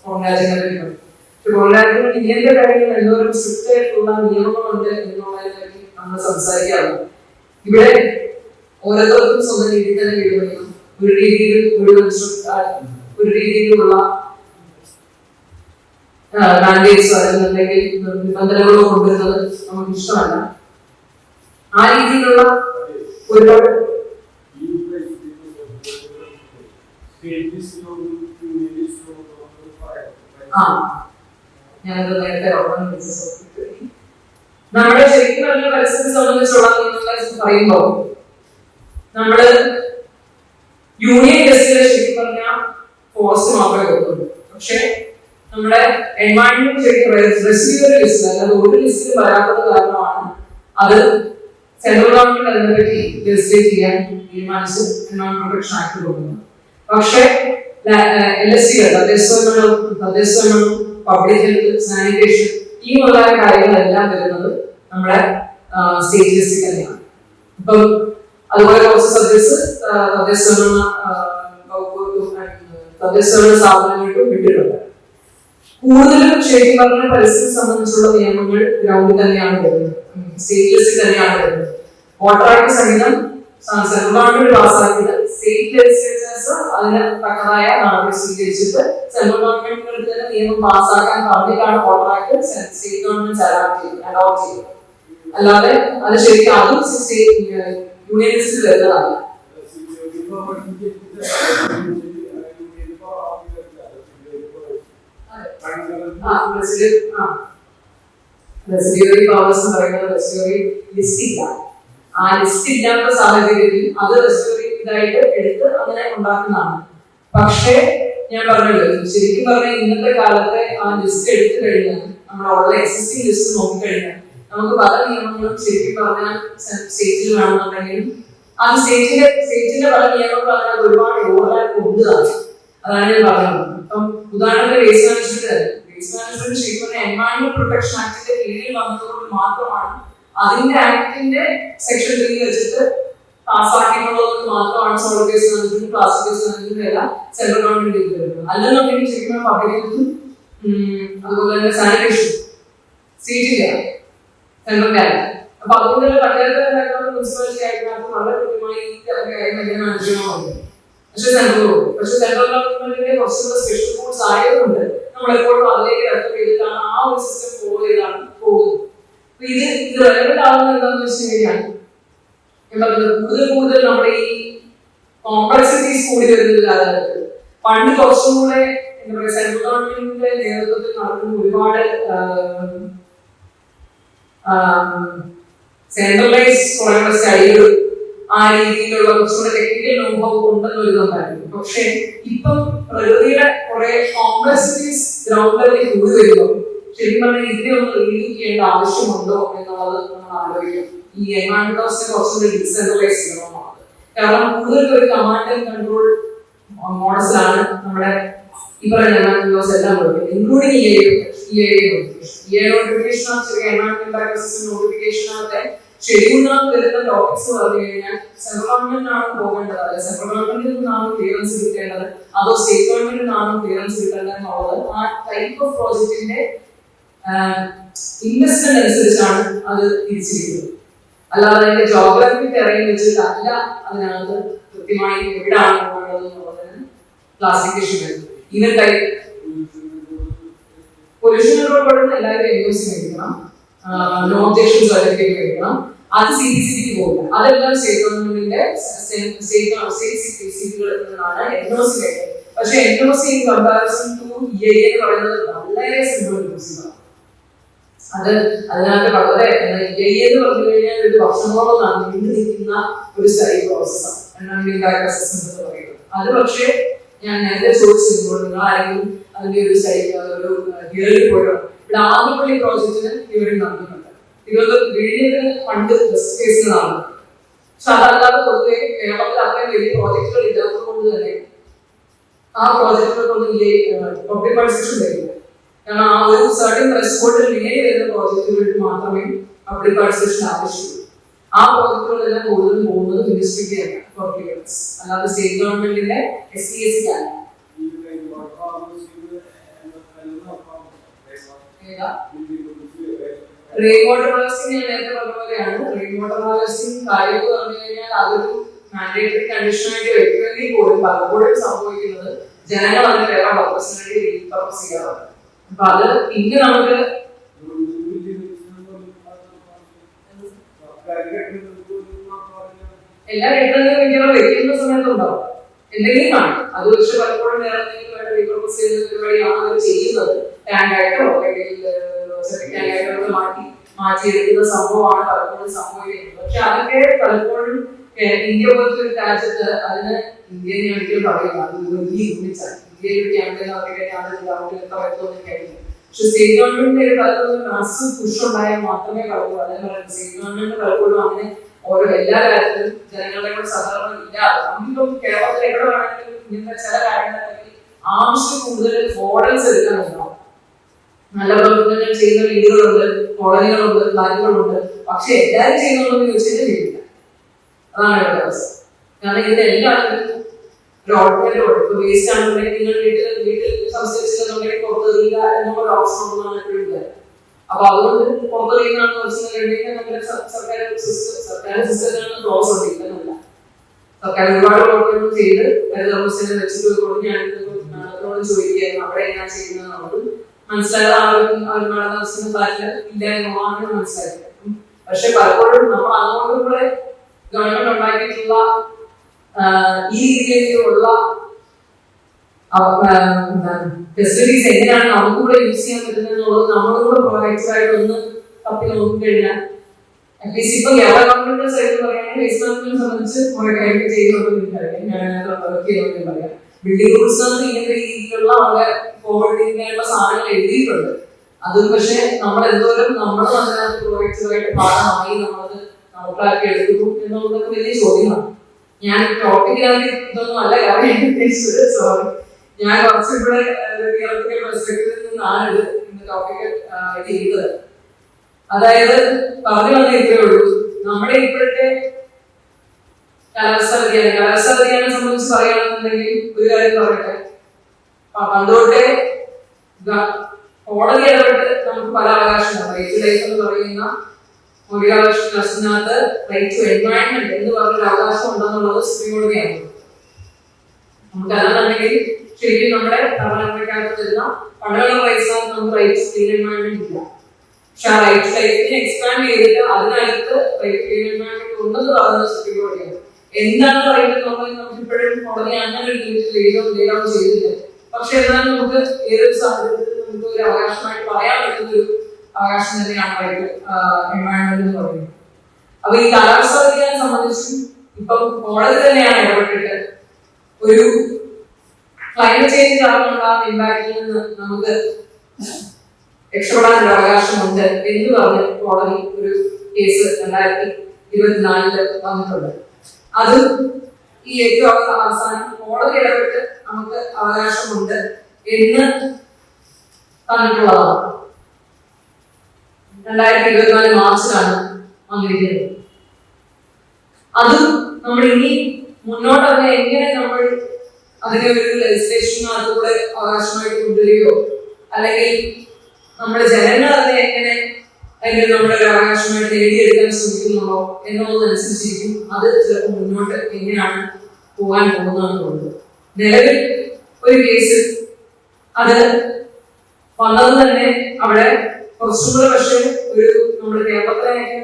പുറം രാജ്യങ്ങളെ പറയും. പുറം രാജ്യങ്ങളിൽ ഇങ്ങനത്തെ കാര്യങ്ങൾ എന്തോരം സ്ട്രിക്റ്റ് ആയിട്ടുള്ള നിയമങ്ങളുണ്ട് എന്നുള്ളതിനെ പറ്റി നമ്മൾ സംസാരിക്കാറുണ്ട്. ഇവിടെ ഓരോരുത്തർക്കും സ്വന്തം രീതിയിൽ തന്നെ വീട് പണിയണം, ഒരു രീതിയിലുള്ള മാൻഡേറ്റ്സോ അല്ലെങ്കിൽ നിബന്ധനകളോ കൊണ്ടുവരുന്നത് നമുക്ക് ഇഷ്ടമല്ല. ആ രീതിയിലുള്ള ഒരുപാട് ഞാനത് നേരത്തെ നമ്മുടെ ശരിക്കും പറഞ്ഞ പരിസ്ഥിതി സംബന്ധിച്ചുള്ള പറയുമ്പോൾ നമ്മള് യൂണിയൻ ലിസ്റ്റില് ശരിക്കും പറഞ്ഞാൽ ഫോറസ്റ്റ് മാത്രമേ കൊടുക്കുള്ളൂ. പക്ഷെ നമ്മുടെ എൻവയോൺമെന്റ് ശരിക്കും റെസിഡ്യൂവൽ ലിസ്റ്റ് അല്ലാതെ ഒരു ലിസ്റ്റിൽ വരാത്തത് കാരണമാണ് അത് സെൻട്രൽ ഗവൺമെന്റ് അതിനെപ്പറ്റി ലെജിസ്ലേറ്റ് ചെയ്യാൻ തീരുമാനിച്ച് എൻവയോൺമെന്റ് പ്രൊട്ടക്ഷൻ ആക്ട് കൊടുക്കുന്നത്. പക്ഷേ LSC തദ്ദേശ പബ്ലിക് ഹെൽത്ത്, സാനിറ്റേഷൻ ഈ മുതലായ കാര്യങ്ങളെല്ലാം വരുന്നത് നമ്മുടെ സ്റ്റേറ്റ് ലിസ്റ്റിൽ തന്നെയാണ്. ഇപ്പം അതുപോലെ കുറച്ച് തദ്ദേശ സ്ഥാപനങ്ങൾക്കും വിട്ടിട്ടുണ്ട്. കൂടുതലും ശരിക്കും പറഞ്ഞ പരിസ്ഥിതി സംബന്ധിച്ചുള്ള നിയമങ്ങൾ ഗ്രൗണ്ടിൽ തന്നെയാണ് വരുന്നത്, സ്റ്റേറ്റ് ലിസ്റ്റിൽ തന്നെയാണ് വരുന്നത്. വാട്ടർ ആക്ട് സഹിതം സെൻട്രൽ ഗവൺമെന്റ് പാസ്സാക്കിയത് സ്റ്റേറ്റ് ലെജിസ്ലേച്ചേഴ്സ് അതിന് തക്കതായ നടപടി സ്വീകരിച്ചിട്ട് സെൻട്രൽ ഗവൺമെന്റിന് തന്നെ നിയമം പാസ്സാക്കാൻ പറഞ്ഞിട്ടാണ് water act state government adopt ചെയ്തത്. അല്ലാതെ അത് ശരിക്കും അതും യൂണിയൻ ലിസ്റ്റിൽ വരുന്നതാണ്. റെസിഡ്യൂറി പവേഴ്സ് എന്ന് പറയുന്നത് റെസിഡ്യൂറി ലിസ്റ്റ് ഇല്ല. ആ ലിസ്റ്റ് ഇല്ലാത്ത സാഹചര്യത്തിൽ അത് റെസിഡ്യൂറി ഇതായിട്ട് എടുത്ത് അങ്ങനെ ഉണ്ടാക്കുന്നതാണ്. പക്ഷേ ഞാൻ പറഞ്ഞല്ലോ, ശരിക്കും പറഞ്ഞാൽ ഇന്നത്തെ കാലത്തെ ആ ലിസ്റ്റ് എടുത്തു കഴിഞ്ഞാൽ നമ്മളുള്ള എക്സിസ്റ്റിംഗ് ലിസ്റ്റ് നോക്കിക്കഴിഞ്ഞാൽ നമുക്ക് പല നിയമങ്ങളും ശരിക്കും പറഞ്ഞാൽ സ്റ്റേറ്റിൽ വേണമെന്നുണ്ടെങ്കിലും അത് സ്റ്റേറ്റിന്റെ പല നിയമങ്ങളും അതിനകത്ത് ഒരുപാട് ഓവർലാപ്പ് ഉണ്ട്. അതാണ് ഞാൻ പറയുന്നത്. ഇപ്പം ഉദാഹരണത്തിന് വേസ്റ്റ് മാനേജ്മെന്റ് ശരിക്കും പറഞ്ഞാൽ എൻവയോൺമെന്റ് പ്രൊട്ടക്ഷൻ ആക്ടിന്റെ കീഴിൽ വന്നതുകൊണ്ട് മാത്രമാണ് അതിന്റെ ആക്ടിന്റെ സെക്ഷൻ 3 വെച്ചിട്ട് പാസ്സാക്കിയിട്ടുള്ളത് മാത്രമാണ് solid waste management, plastic waste management എല്ലാം സെൻട്രൽ ഗവൺമെന്റ് വരുന്നത്. അല്ലെന്നുണ്ടെങ്കിൽ ശരിക്കും പബ്ലിക് ഹെൽത്തും അതുപോലെ തന്നെ സാനിറ്റേഷൻ സ്റ്റേറ്റിന്റെ സെൻട്രലിന്റെ ആണ്. അപ്പൊ അതുകൊണ്ട് പഞ്ചായത്ത് മുനിസിപ്പാലിറ്റി ആയിട്ട് വളരെ കൃത്യമായി എങ്ങനെ മാനേജ് ചെയ്യണമെന്നുണ്ട്. പക്ഷെ സെൻട്രൽ ഗവൺമെന്റിന്റെ കുറച്ചുകൂടെ സ്പെഷ്യൽ റൂൾസ് ആയതുകൊണ്ട് നമ്മളെപ്പോഴും അതിലേക്ക് റെഫർ ചെയ്തിട്ടാണ് ആ ഒരു സിസ്റ്റം ഫോളോ ചെയ്താണ് പോകുന്നത്. ഇത് റെലവന്റ് ആവുന്നത് എന്താണെന്ന് വെച്ച് കഴിഞ്ഞാൽ കൂടുതൽ നമ്മുടെ ഈ കോംപ്ലക്സിറ്റീസ് കൂടി വരുന്ന കാലഘട്ടത്തിൽ പണ്ട് കുറച്ചും കൂടെ എന്താ പറയുക സെൻട്രൽ ഗവൺമെന്റിന്റെ നേതൃത്വത്തിൽ നടക്കുന്ന ഒരുപാട് സെൻട്രലൈസ് കുറേ സ്റ്റൈലുകൾ ആ രീതിയിലുള്ള കുറച്ചുകൂടെ ടെക്നിക്കൽ അനുഭവം ഉണ്ടെന്ന് വരുന്നുണ്ടായിരുന്നു. പക്ഷെ ഇപ്പം പ്രകൃതിയുടെ കുറെ കോംപ്ലക്സിറ്റീസ് ഗ്രൗണ്ട് ലെവലിൽ കൂടി വരുമ്പോൾ ശരിക്കും പറഞ്ഞാൽ ഇതിനെ ഒന്ന് റീഡ്യൂ ചെയ്യേണ്ട ആവശ്യമുണ്ടോ എന്നുള്ളത് നമ്മൾ ആലോചിക്കും. ഈ എൻവയോൺമെന്റ് ഹൗസിനെ കുറച്ചുകൂടി ഡിസെൻട്രലൈസ് ചെയ്യണമെന്നുള്ളത്. കാരണം കൂടുതൽ ഒരു കമാൻഡ് ആൻഡ് കൺട്രോൾ മോഡൽസിലാണ് നമ്മുടെ ഈ പറയുന്ന എൻവയോൺമെന്റ് ഹൗസ് എല്ലാം കൊടുക്കുന്നത്, ഇൻക്ലൂഡിംഗ് നോട്ടിഫിക്കേഷൻ. ചെറിയ എൻവയോൺമെന്റ് നോട്ടിഫിക്കേഷനകത്തെ ഷെഡ്യൂളിനകത്ത് വരുന്ന ടോപ്പിക്സ് പറഞ്ഞു കഴിഞ്ഞാൽ സെൻട്രൽ ഗവൺമെന്റിനാണ് പോകേണ്ടത്, അല്ലെ സെൻട്രൽ ഗവൺമെന്റിൽ നിന്നാണ് ക്ലിയറൻസ് കിട്ടേണ്ടത്, അതോ സ്റ്റേറ്റ് ഗവൺമെന്റിൽ നിന്നാണ് ക്ലിയറൻസ് കിട്ടേണ്ടത് എന്നുള്ളത് ആ ടൈപ്പ് ഓഫ് പ്രോജക്റ്റിന്റെ ഇൻവെസ്റ്റ്മെന്റ് അനുസരിച്ചാണ് അത് തിരിച്ചിരിക്കുന്നത്. അല്ലാതെ അതിന്റെ ജോഗ്രഫിക് ടെറൈൻ വെച്ചിട്ടല്ല അതിനകത്ത് കൃത്യമായി എവിടെയാണ് പോകേണ്ടത് എന്നുള്ളതിന് ക്ലാസിഫിക്കേഷൻ വരുന്നത്. ഈവൻ ടൈപ്പ് പൊല്യൂഷൻ കൺട്രോൾ ബോർഡിൽ എല്ലാവരും NOC മേടിക്കണം, നോ ഒബ്ജെക്ഷൻ സർട്ടിഫിക്കറ്റ് മേടിക്കണം. അത് CPCBക്ക് പോകില്ല. അതെല്ലാം സ്റ്റേറ്റ് ഗവൺമെന്റിന്റെ സീറ്റുകളിൽ നിന്നാണ് NOC മേടിക്കുന്നത്. പക്ഷെ NOC in comparison to EIA എന്ന് പറയുന്നത് വളരെ സിമ്പിൾ പ്രോസസ്സാണ്. അതിനകത്ത് വളരെ EIA എന്ന് പറഞ്ഞു കഴിഞ്ഞാൽ ഒരു വർഷങ്ങളോളം നീണ്ടു നിൽക്കുന്ന ഒരു സ്റ്റഡി പ്രോസസ്സാണ്. ഇമ്പാക്ട് അസസ്മെന്റ് എന്ന് പറയുന്നത്. അത് പക്ഷേ ഞാൻ നേരത്തെ ചോദിച്ചിരുന്നു, നിങ്ങൾ ആരെങ്കിലും അതിന്റെ ഒരു ഹിയറിംഗ് പോയിട്ടോ? ഇവിടെ ആദ്യപ്പള്ളി പ്രോജക്റ്റിന് ഹിയറിംഗ് നടത്തുന്നുണ്ട്. വിഴിഞ്ഞത്തിന് ഫണ്ട് ബെസ്റ്റ് കേസുകളാണ്. പക്ഷെ അതല്ലാതെ പൊതുവെ കേരളത്തിൽ അത്രയും വലിയ പ്രോജക്റ്റുകൾ ഇല്ലാത്തത് കൊണ്ട് തന്നെ ആ പ്രോജക്റ്റുകൾക്കൊന്നും പബ്ലിക് പാർട്ടിസിപ്പേഷൻ വരില്ല. കാരണം ആ ഒരു സർട്ടൻ ത്രെഷ്ഹോൾഡിൽ മേലെ വരുന്ന പ്രോജക്റ്റുകളിൽ മാത്രമേ പബ്ലിക് പാർട്ടിസിപ്പേഷൻ ആവശ്യമുള്ളൂ. ആ പ്രോജക്റ്റുകളെല്ലാം കൂടുതലും പോകുന്നത് മിനിസ്ട്രിക്കാണ്, പബ്ലിക്, അല്ലാതെ സ്റ്റേറ്റ് ഗവൺമെന്റിന്റെ SCSക്കാണ്. റെയിൻ വാട്ടർ ഹാർവെസ്റ്റിംഗ് ഞാൻ നേരത്തെ പറഞ്ഞ പോലെയാണ്. റെയിൻ വാട്ടർ ഹാർവെസ്റ്റിംഗ് കാര്യം പറഞ്ഞു കഴിഞ്ഞാൽ അതൊരു മാൻഡേറ്ററി കണ്ടീഷനായിട്ട് വെക്കുമെങ്കിൽ പോലും പലപ്പോഴും സംഭവിക്കുന്നത് ജനങ്ങൾ അതിന് വേറെ പർപ്പസിന് വേണ്ടി റീപർപ്പസ് ചെയ്യാറുണ്ട്. അപ്പൊ അത് പിന്നെ നമുക്ക് എല്ലാ കെട്ടിടങ്ങളും വെക്കുന്ന സമയത്തുണ്ടാവും എന്തെങ്കിലും കാണും. അത് പക്ഷെ പലപ്പോഴും വേറെ എന്തെങ്കിലും വേണ്ട റീപർപ്പസ് ചെയ്യുന്ന പരിപാടിയാണ് അവർ ചെയ്യുന്നത്. ടാങ്കായിട്ടോ അല്ലെങ്കിൽ ടാങ്കായിട്ടോ മാറ്റിയെടുക്കുന്ന സംഭവമാണ് പലപ്പോഴും സംഭവിക്കുന്നത്. പക്ഷെ അതൊക്കെ പലപ്പോഴും ഇന്ത്യ പോലത്തെ ഒരു രാജ്യത്ത് അതിന് ഇന്ത്യനെ ഒരിക്കലും പറയില്ല. അത് വലിയ യൂണിറ്റാണ്. ഇന്ത്യയിൽ കഴിയും. പക്ഷെ സ്റ്റേറ്റ് ഗവൺമെന്റിന്റെ പലപ്പോഴും മാസീവ് പുഷ് ഉണ്ടായാൽ മാത്രമേ കളക്കൂ. അതേപോലെ സ്റ്റേറ്റ് ഗവൺമെന്റ് പലപ്പോഴും അങ്ങനെ ഓരോ എല്ലാ കാര്യത്തിലും ജനങ്ങളുടെ കൂടെ സഹകരണം ഇല്ലാതെ നമുക്കിപ്പം കേരളത്തിൽ എവിടെ വേണമെങ്കിലും ഇങ്ങനത്തെ ചില കാര്യങ്ങളിൽ ആവശ്യം കൂടുതൽ മോഡൽസ് എടുക്കാനുണ്ടാവും. നല്ല പ്രവർത്തനങ്ങൾ ചെയ്യുന്ന വീടുകളുണ്ട്, കോളനികളുണ്ട്, കാര്യങ്ങളുണ്ട്. പക്ഷെ എല്ലാവരും ചെയ്യുന്നുണ്ടെന്ന് ചോദിച്ചാൽ ചെയ്യില്ല. അതാണ് ഇവിടെ അവസ്ഥ. കാരണം ഇതിന്റെ എല്ലാവരും ഒരു ഓൾട്ടർനേറ്റീവ് ഉണ്ട്. ഇപ്പൊ വേസ്റ്റ് ആണെന്നുണ്ടെങ്കിൽ നിങ്ങൾ വീട്ടിൽ സംസ്കരിച്ചില്ലെന്നുണ്ടെങ്കിൽ പുറത്തെറിയുക എന്നുള്ള ഓപ്ഷൻ ഉണ്ടെന്നാണ് എപ്പോഴും കാര്യം. അപ്പൊ അതുകൊണ്ട് പുറത്തെറിയുന്നതാണെന്ന് വെച്ചിട്ടുണ്ടെങ്കിൽ നമ്മുടെ സർക്കാർ സിസ്റ്റത്തിനൊന്നും ക്ലോസ് ഉണ്ടില്ല. സർക്കാർ ഒരുപാട് പ്രവർത്തനങ്ങൾ ചെയ്ത് ഹരിതകർമ്മസേന വെച്ചിട്ട് കൊണ്ട് ഞാൻ അതിനോട് ചോദിക്കുകയായിരുന്നു അവിടെ എങ്ങനെയാ ചെയ്യുന്നത്. മനസ്സിലായത് ആളുകൾ ഫ്ലാറ്റില് ഇല്ല എന്നുള്ളതാണ് മനസ്സിലാക്കിയത്. പക്ഷെ പലപ്പോഴും നമ്മൾ അങ്ങോട്ടുകൂടെ ഗവൺമെന്റ് ഉണ്ടാക്കിയിട്ടുള്ള ഈ രീതിയിലേക്കുള്ള ഫെസിലിറ്റീസ് എങ്ങനെയാണ് നമുക്കൂടെ യൂസ് ചെയ്യാൻ പറ്റുന്നത് എന്നുള്ളത് നമ്മളോട് പ്രൊവൈഡായിട്ട് ഒന്ന് തപ്പി നോക്കിക്കഴിഞ്ഞാൽ അറ്റ്ലീസ്റ്റ് ഇപ്പൊ കേരള ഗവൺമെന്റിന്റെ സൈഡിൽ പറയുകയാണെങ്കിൽ വേസ്റ്റ് മാനേജ്മെന്റിനെ സംബന്ധിച്ച് കുറെ കാര്യങ്ങൾ ചെയ്യുന്നുണ്ടെന്ന് പറയാം. ഞാൻ വർക്ക് ചെയ്യുന്നതെന്ന് പറയാം. ബിൽഡിംഗ് റൂൾസ് ഇങ്ങനത്തെ രീതിയിലുള്ള വളരെ ഫോർവേഡിങ്ങായിട്ടുള്ള സാധനങ്ങൾ എഴുതിയിട്ടുണ്ട്. അത് പക്ഷെ നമ്മൾ എന്തോരം നമ്മൾ അതിനകത്ത് പ്രോജക്റ്റുമായിട്ട് ഭാഗമായി നമ്മളത് നോട്ടാക്കി എടുക്കുന്നു എന്നുള്ളതൊക്കെ വലിയ ചോദ്യമാണ്. ഞാൻ ടോപ്പിക്കിനകത്ത് ഇതൊന്നും അല്ല കാര്യം. സോറി, ഞാൻ കുറച്ച് ഇവിടെ തിയററ്റിക്കൽ പെർസ്പെക്ടീവിൽ നിന്നാണ് ഇന്ന് ടോപ്പിക് ചെയ്തത്. അതായത് പറഞ്ഞു വന്ന ഇത്രയേ ഉള്ളൂ. നമ്മുടെ ഇപ്പോഴത്തെ കാലാവസ്ഥാ വ്യതിയാനം സംബന്ധിച്ച് പറയുകയാണെന്നുണ്ടെങ്കിൽ ഒരു കാര്യം പറയട്ടെ. പണ്ടോട്ടെ കോടതി ഇടപെട്ട് നമുക്ക് പല അവകാശങ്ങളും റൈറ്റ് ടു ലൈഫ് എന്ന് പറയുന്ന മൗലികാവകാശത്തിനകത്ത് റൈറ്റ് ടു എൻവയൺമെന്റ് എന്ന് പറഞ്ഞൊരു അവകാശം ഉണ്ടെന്നുള്ളത് സുപ്രീം കോടതിയാണ്. നമുക്ക് അതാണെന്നുണ്ടെങ്കിൽ ശരിക്കും നമ്മുടെ തലമുറയ്ക്കകത്ത് വരുന്ന പണ്ടുള്ള റൈറ്റ്സിനകത്ത് നമുക്ക് റൈറ്റ് ടു ക്ലീൻ എൻവയൺമെന്റ് ഇല്ല. പക്ഷെ ആ റൈറ്റ് ടു ലൈഫിനെ എക്സ്പാൻഡ് ചെയ്തിട്ട് അതിനകത്ത് റൈറ്റ് ടു ക്ലീൻ എൻവയൺമെന്റ് ഉണ്ടെന്ന് പറയുന്നത് സുപ്രീം കോടതിയാണ്. എന്താണ് പറയുന്നത് നമുക്ക് ഇപ്പോഴും കോടതി അങ്ങനെ ഒരു ലേഔട്ട് ചെയ്തില്ല. പക്ഷെ എന്നാൽ നമുക്ക് ഏതൊരു സാഹചര്യത്തിൽ നമുക്ക് ഒരു അവകാശമായിട്ട് പറയാൻ പറ്റുന്ന ഒരു അവകാശം തന്നെയാണ് റൈറ്റ് എൻവയൺമെന്റ് എന്ന് പറയുന്നത്. അപ്പൊ ഈ കാലാവസ്ഥാ വ്യതിയാനം സംബന്ധിച്ചും ഇപ്പം കോടതി തന്നെയാണ് ഇടപെട്ടിട്ട് ഒരു ക്ലൈമറ്റ് ചേഞ്ച് കാരണമുള്ള ഇമ്പാക്റ്റിൽ നിന്ന് നമുക്ക് രക്ഷപ്പെടാനുള്ള അവകാശമുണ്ട് എന്ന് പറഞ്ഞ് കോടതി ഒരു കേസ് 2024 വന്നിട്ടുണ്ട്. അത് ഈ ഏറ്റവും അവസാനം കോടതി ഇടപെട്ട് നമുക്ക് അവകാശമുണ്ട് എന്ന് പറഞ്ഞിട്ടുള്ളതാണ്. 2024 മാർച്ചിലാണ് വന്നിരിക്കുന്നത്. അതും നമ്മൾ ഇനി മുന്നോട്ട് അതിനെ എങ്ങനെ നമ്മൾ അതിനെ ഒരു ലെജിസ്ലേഷനകത്തൂടെ അവകാശമായിട്ട് കൊണ്ടുവരികയോ അല്ലെങ്കിൽ നമ്മുടെ ജനങ്ങൾ അതിനെ എങ്ങനെ അതിന്റെ നമ്മുടെ ഒരു അവകാശമായിട്ട് നേടിയെടുക്കാൻ ശ്രമിക്കുന്നുണ്ടോ എന്നുള്ളതനുസരിച്ചിരിക്കും അത് ചിലപ്പോൾ മുന്നോട്ട് എങ്ങനെയാണ് പോകാൻ പോകുന്നതെന്ന് തോന്നുന്നത്. നിലവിൽ ഒരു കേസ് അത് വന്നത് തന്നെ അവിടെ കുറച്ചും കൂടെ പക്ഷെ ഒരു നമ്മുടെ കേരളത്തിലേക്ക്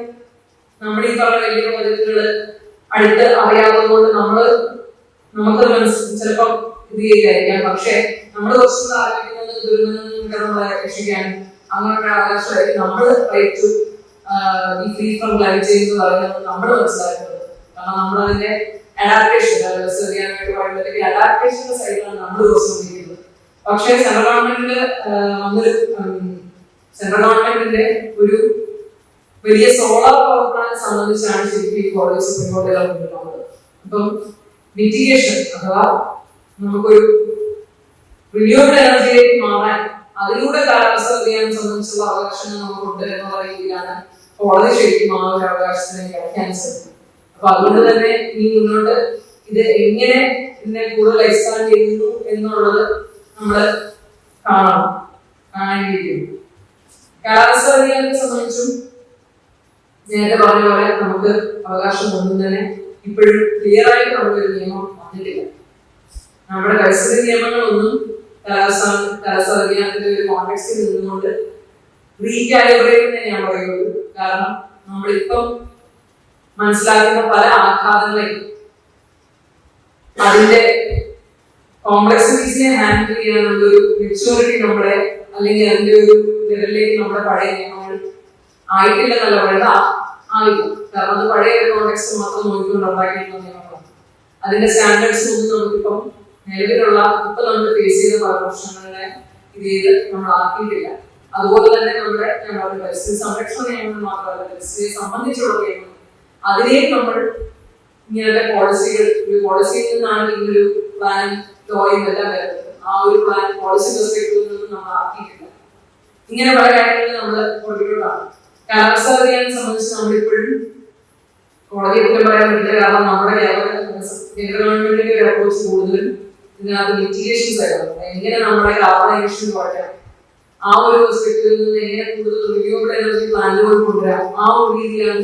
നമ്മുടെ ഈ പറഞ്ഞ വലിയ പ്രോജക്റ്റുകള് അടുത്ത് അറിയാവുന്നതുകൊണ്ട് നമുക്ക് ചിലപ്പോൾ ഇത് ചെയ്യാതിരിക്കാം. പക്ഷെ നമ്മൾ കുറച്ചുകൂടെ ആലോചിക്കുന്നത് ദുരന്തങ്ങൾ നമ്മളെ രക്ഷിക്കാനും അങ്ങനെ ഒരു അവകാശമായിരിക്കും നമ്മൾ റൈറ്റ് ടു ഈ ഫ്രീ ഫ്രം ക്ലൈമറ്റ് ചേഞ്ച് എന്ന് പറയുന്നത് നമ്മൾ മനസ്സിലാക്കുന്നത്. കാരണം നമ്മളതിന്റെ അഡാപ്റ്റേഷൻ ചെയ്യാനായിട്ട് പറയുമ്പോഴത്തേക്ക് അഡാപ്റ്റേഷന്റെ സൈഡിലാണ് നമ്മൾ ദിവസം കൊണ്ടിരിക്കുന്നത്. പക്ഷേ സെൻട്രൽ ഗവൺമെന്റിന്റെ ഒരു വലിയ സോളാർ പവർ പ്ലാന്റ് സംബന്ധിച്ചാണ് ശരിക്കും ഈ കോടതി സുപ്രീം കോടതിയിലെ മുന്നിലുള്ളത്. അപ്പം മിറ്റിഗേഷൻ അഥവാ നമുക്കൊരു റിന്യൂവബിൾ എനർജിയിലേക്ക് മാറാൻ അതിലൂടെ കാലാവസ്ഥ വ്യതിയാനം സംബന്ധിച്ചുള്ള അവകാശങ്ങൾ നമുക്കുണ്ട് എന്നുള്ള രീതിയിലാണ് കോടതി ശരിക്കും ആ ഒരു അവകാശത്തിനെ വ്യാഖ്യാനം ശ്രമിക്കുന്നത്. അപ്പൊ അതുകൊണ്ട് തന്നെ ഈ മുന്നോട്ട് ഇത് എങ്ങനെ ഇതിനെ കൂടുതൽ എക്സ്പാൻഡ് ചെയ്യുന്നു എന്നുള്ളത് നമ്മൾ കാണാനിരിക്കുന്നു. കാലാവസ്ഥ വ്യതിയാനത്തെ സംബന്ധിച്ചും നേരത്തെ പറഞ്ഞ പോലെ നമുക്ക് അവകാശം ഒന്നും തന്നെ ഇപ്പോഴും ക്ലിയർ ആയിട്ട് നമുക്കൊരു നിയമം വന്നിട്ടില്ല. നമ്മുടെ പരിസ്ഥിതി നിയമങ്ങളൊന്നും കാലാവസ്ഥ വ്യതിയാനത്തിന്റെ ഒരു കോണ്ടെക്സ്റ്റിൽ നിന്നുകൊണ്ട് റീകാലിബ്രേറ്റ് തന്നെ ഞാൻ പറയുള്ളൂ. കാരണം നമ്മളിപ്പം മനസ്സിലാക്കുന്ന പല ആഘാതങ്ങളെയും അതിന്റെ കോംപ്ലക്സിറ്റീസിനെ ഹാൻഡിൽ ചെയ്യാനുള്ള ഒരു മെച്യൂരിറ്റി നമ്മളെ അല്ലെങ്കിൽ അതിന്റെ ഒരു ലെവലിലേക്ക് നമ്മുടെ പഴയ നിയമങ്ങൾ ആയിട്ടില്ല എന്നല്ല പറയുന്നത്, ആയില്ല. കാരണം അത് പഴയ ഒരു കോണ്ടെക്സ്റ്റ് മാത്രം നോക്കിക്കൊണ്ട് ഉണ്ടാക്കിയിട്ടുള്ള നിയമങ്ങളാണ്. അതിന്റെ സ്റ്റാൻഡേർഡ്സ് ഒന്നും നമുക്കിപ്പം നിലവിലുള്ള ഇപ്പൊ നമ്മൾ ഫേസ് ചെയ്ത പല പ്രശ്നങ്ങളെ ഇത് ചെയ്ത് നമ്മൾ ആക്കിയിട്ടില്ല. അതുപോലെ തന്നെ നമ്മുടെ പരിസ്ഥിതി സംരക്ഷണ നിയമങ്ങൾ മാത്രമല്ല, പരിസ്ഥിതിയെ സംബന്ധിച്ചുള്ള നിയമങ്ങൾ അതിനെയും നമ്മൾ ഇങ്ങനത്തെ പോളിസിയിൽ നിന്നാണ് ഇങ്ങനൊരു പ്ലാൻ ലോയും എല്ലാം വരുന്നത്. ആ ഒരു പ്ലാൻ പോളിസി പെർസ്പെക്ടീവിൽ നിന്നും നമ്മൾ ആക്കിയിട്ടില്ല. ഇങ്ങനെ പല കാര്യങ്ങളിൽ നമ്മൾ കൊണ്ടിട്ടുള്ളതാണ്. കാലാവസ്ഥ വ്യതിയാനം സംബന്ധിച്ച് നമ്മളിപ്പോഴും കോടതിയെ കുറ്റം പറയാൻ പറ്റില്ല. കാരണം നമ്മുടെ കേന്ദ്ര ഗവൺമെന്റിന്റെ ഒരു അപ്രോച്ച് കൂടുതലും ഇതിനകത്ത് മിറ്റിഗേഷൻസ് ആയിരുന്നു. എങ്ങനെ നമ്മുടെ കാർബൺ എമിഷൻ കുറയ്ക്കാം, ആ ഒരു പെർസ്പെക്ടീവിൽ നിന്ന് എങ്ങനെ കൂടുതൽ റിന്യൂവബിൾ എനർജി പ്ലാന്റുകൾ കൊണ്ടുവരാം, ആ ഒരു രീതിയിലാണ്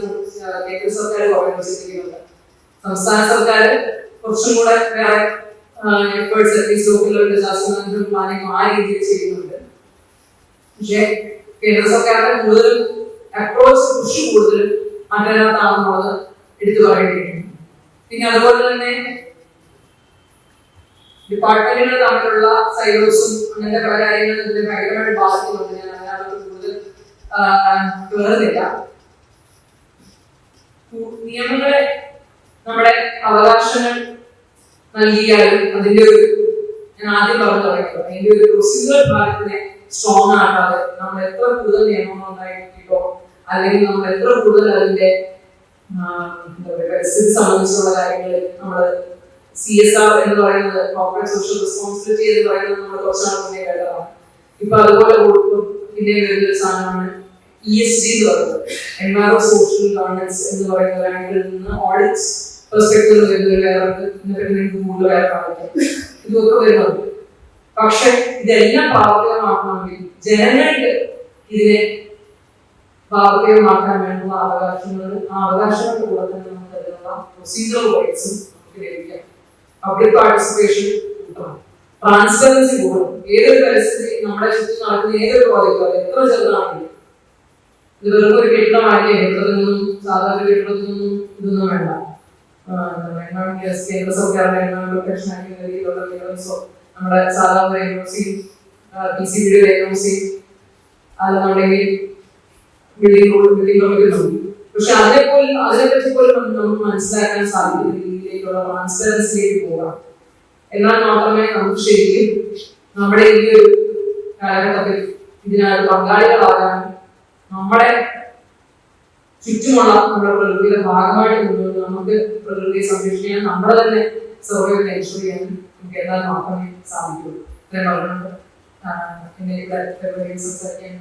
കേന്ദ്ര സർക്കാർ പ്രവർത്തിച്ചിരിക്കുന്നത്. സംസ്ഥാന സർക്കാർ കുറച്ചും കൂടെ വേറെ efforts at least local disaster management planning ആ രീതിയിൽ ചെയ്യുന്നുണ്ട്. പക്ഷേ കേന്ദ്ര സർക്കാരിന്റെ കൂടുതലും അപ്രോച്ച് കൃഷി കൂടുതലും മറ്റൊരാളാണെന്നുള്ളത് എടുത്തു പറയേണ്ടിയിരിക്കുന്നു. പിന്നെ അതുപോലെ തന്നെ ഡിപ്പാർട്ട്മെന്റുകൾ തമ്മിലുള്ള സൈലോസും അങ്ങനത്തെ പല കാര്യങ്ങളും ഇതിനെ ഭയങ്കരമായിട്ട് ബാധിക്കുന്നുണ്ട്. ഞാൻ അതിനകത്ത് കൂടുതൽ കയറുന്നില്ല. നിയമങ്ങളെ നമ്മുടെ അവകാശങ്ങൾ നൽകിയാലും അതിന്റെ ഒരു ഞാൻ ആദ്യം പറഞ്ഞു പറയുന്നത് അതിന്റെ ഒരു പ്രൊസീജിയർ ഭാഗത്തിനെ സ്ട്രോങ് ആക്കാതെ നമ്മൾ എത്ര കൂടുതൽ നിയമങ്ങൾ ഉണ്ടായിട്ടോ അല്ലെങ്കിൽ നമ്മൾ എത്ര കൂടുതൽ അതിന്റെ പരിസ്ഥിതി സംബന്ധിച്ചുള്ള കാര്യങ്ങളിൽ നമ്മൾ CSR എന്ന് പറയുന്നത് കോർപ്പറേറ്റ് സോഷ്യൽ റെസ്പോൺസിബിലിറ്റി എന്ന് പറയുന്നത് നമ്മൾ കുറച്ചാണ് മുന്നേ കേട്ടതാണ്. ഇപ്പൊ അതുപോലെ പിന്നെ വരുന്നൊരു സാധനമാണ് ESG എന്ന് പറയുന്നത്, എൻവയറോൺമെന്റ് സോഷ്യൽ ഗവേണൻസ് എന്ന് പറയുന്ന ഒരു ആംഗിളിൽ നിന്ന് ഓഡിറ്റ് പെർസ്പെക്ടീവ് വരുന്ന വേറെ കൂടുതൽ വേറെ കാണിക്കാം. ഇതൊക്കെ വരുന്നുണ്ട്. പക്ഷെ ഇതെല്ലാം പ്രാവർത്തികമാക്കണമെങ്കിൽ ജനങ്ങൾക്ക് ഇതിനെ പ്രാവർത്തികമാക്കാൻ വേണ്ടുന്ന അവകാശങ്ങൾ, ആ അവകാശങ്ങളുടെ കൂടെ തന്നെ നമുക്ക് അതിനുള്ള പ്രൊസീജിയറൽ റൈറ്റ്സും നമുക്ക് ലഭിക്കാം. പബ്ലിക് പാർട്ടിസിപ്പേഷൻ കൂട്ടണം, ട്രാൻസ്പെറൻസി കൂടണം. ഏതൊരു പരിസ്ഥിതി നമ്മുടെ ചുറ്റും നടക്കുന്ന ഏതൊരു പ്രോജക്റ്റോ എത്ര ചെറുതാണെങ്കിലും ഇത് വെറും ഒരു കെട്ടിടമായിട്ട് കെട്ടിടത്തിനൊന്നും സാധാരണ കെട്ടിടത്തിനൊന്നും ഇതൊന്നും വേണ്ട. കേന്ദ്ര സർക്കാരിന്റെ ലൊക്കേഷൻ ആക്കിയ രീതിയിലുള്ള നിയമസോ നമ്മുടെ സാധാരണ യൂണിവേഴ്സിറ്റി PCBയുടെ യൂണിവേഴ്സിറ്റി അതെന്നുണ്ടെങ്കിൽ ബിൽഡിംഗ് കമ്മിറ്റി. പക്ഷെ അതിനെപ്പറ്റി പോലും നമുക്ക് മനസ്സിലാക്കാൻ സാധിക്കുന്ന രീതിയിലേക്കുള്ള ട്രാൻസ്പെറൻസിയിലേക്ക് പോകാം. എന്നാൽ മാത്രമേ നമുക്ക് ശരിക്കും നമ്മുടെ ഈ ഒരു കാലഘട്ടത്തിൽ ഇതിനകത്ത് പങ്കാളികളാകാൻ നമ്മുടെ ചുറ്റുമുള്ള നമ്മുടെ പ്രകൃതിയുടെ ഭാഗമായിട്ട് നിന്നുകൊണ്ട് നമുക്ക് പ്രകൃതിയെ സംരക്ഷിക്കാൻ നമ്മളെ തന്നെ സർവൈവൽ എൻഷുർ ചെയ്യാൻ നമുക്ക് എന്നാൽ മാത്രമേ സാധിക്കുള്ളൂ. എന്നെ ഇവിടെ സംസാരിക്കാൻ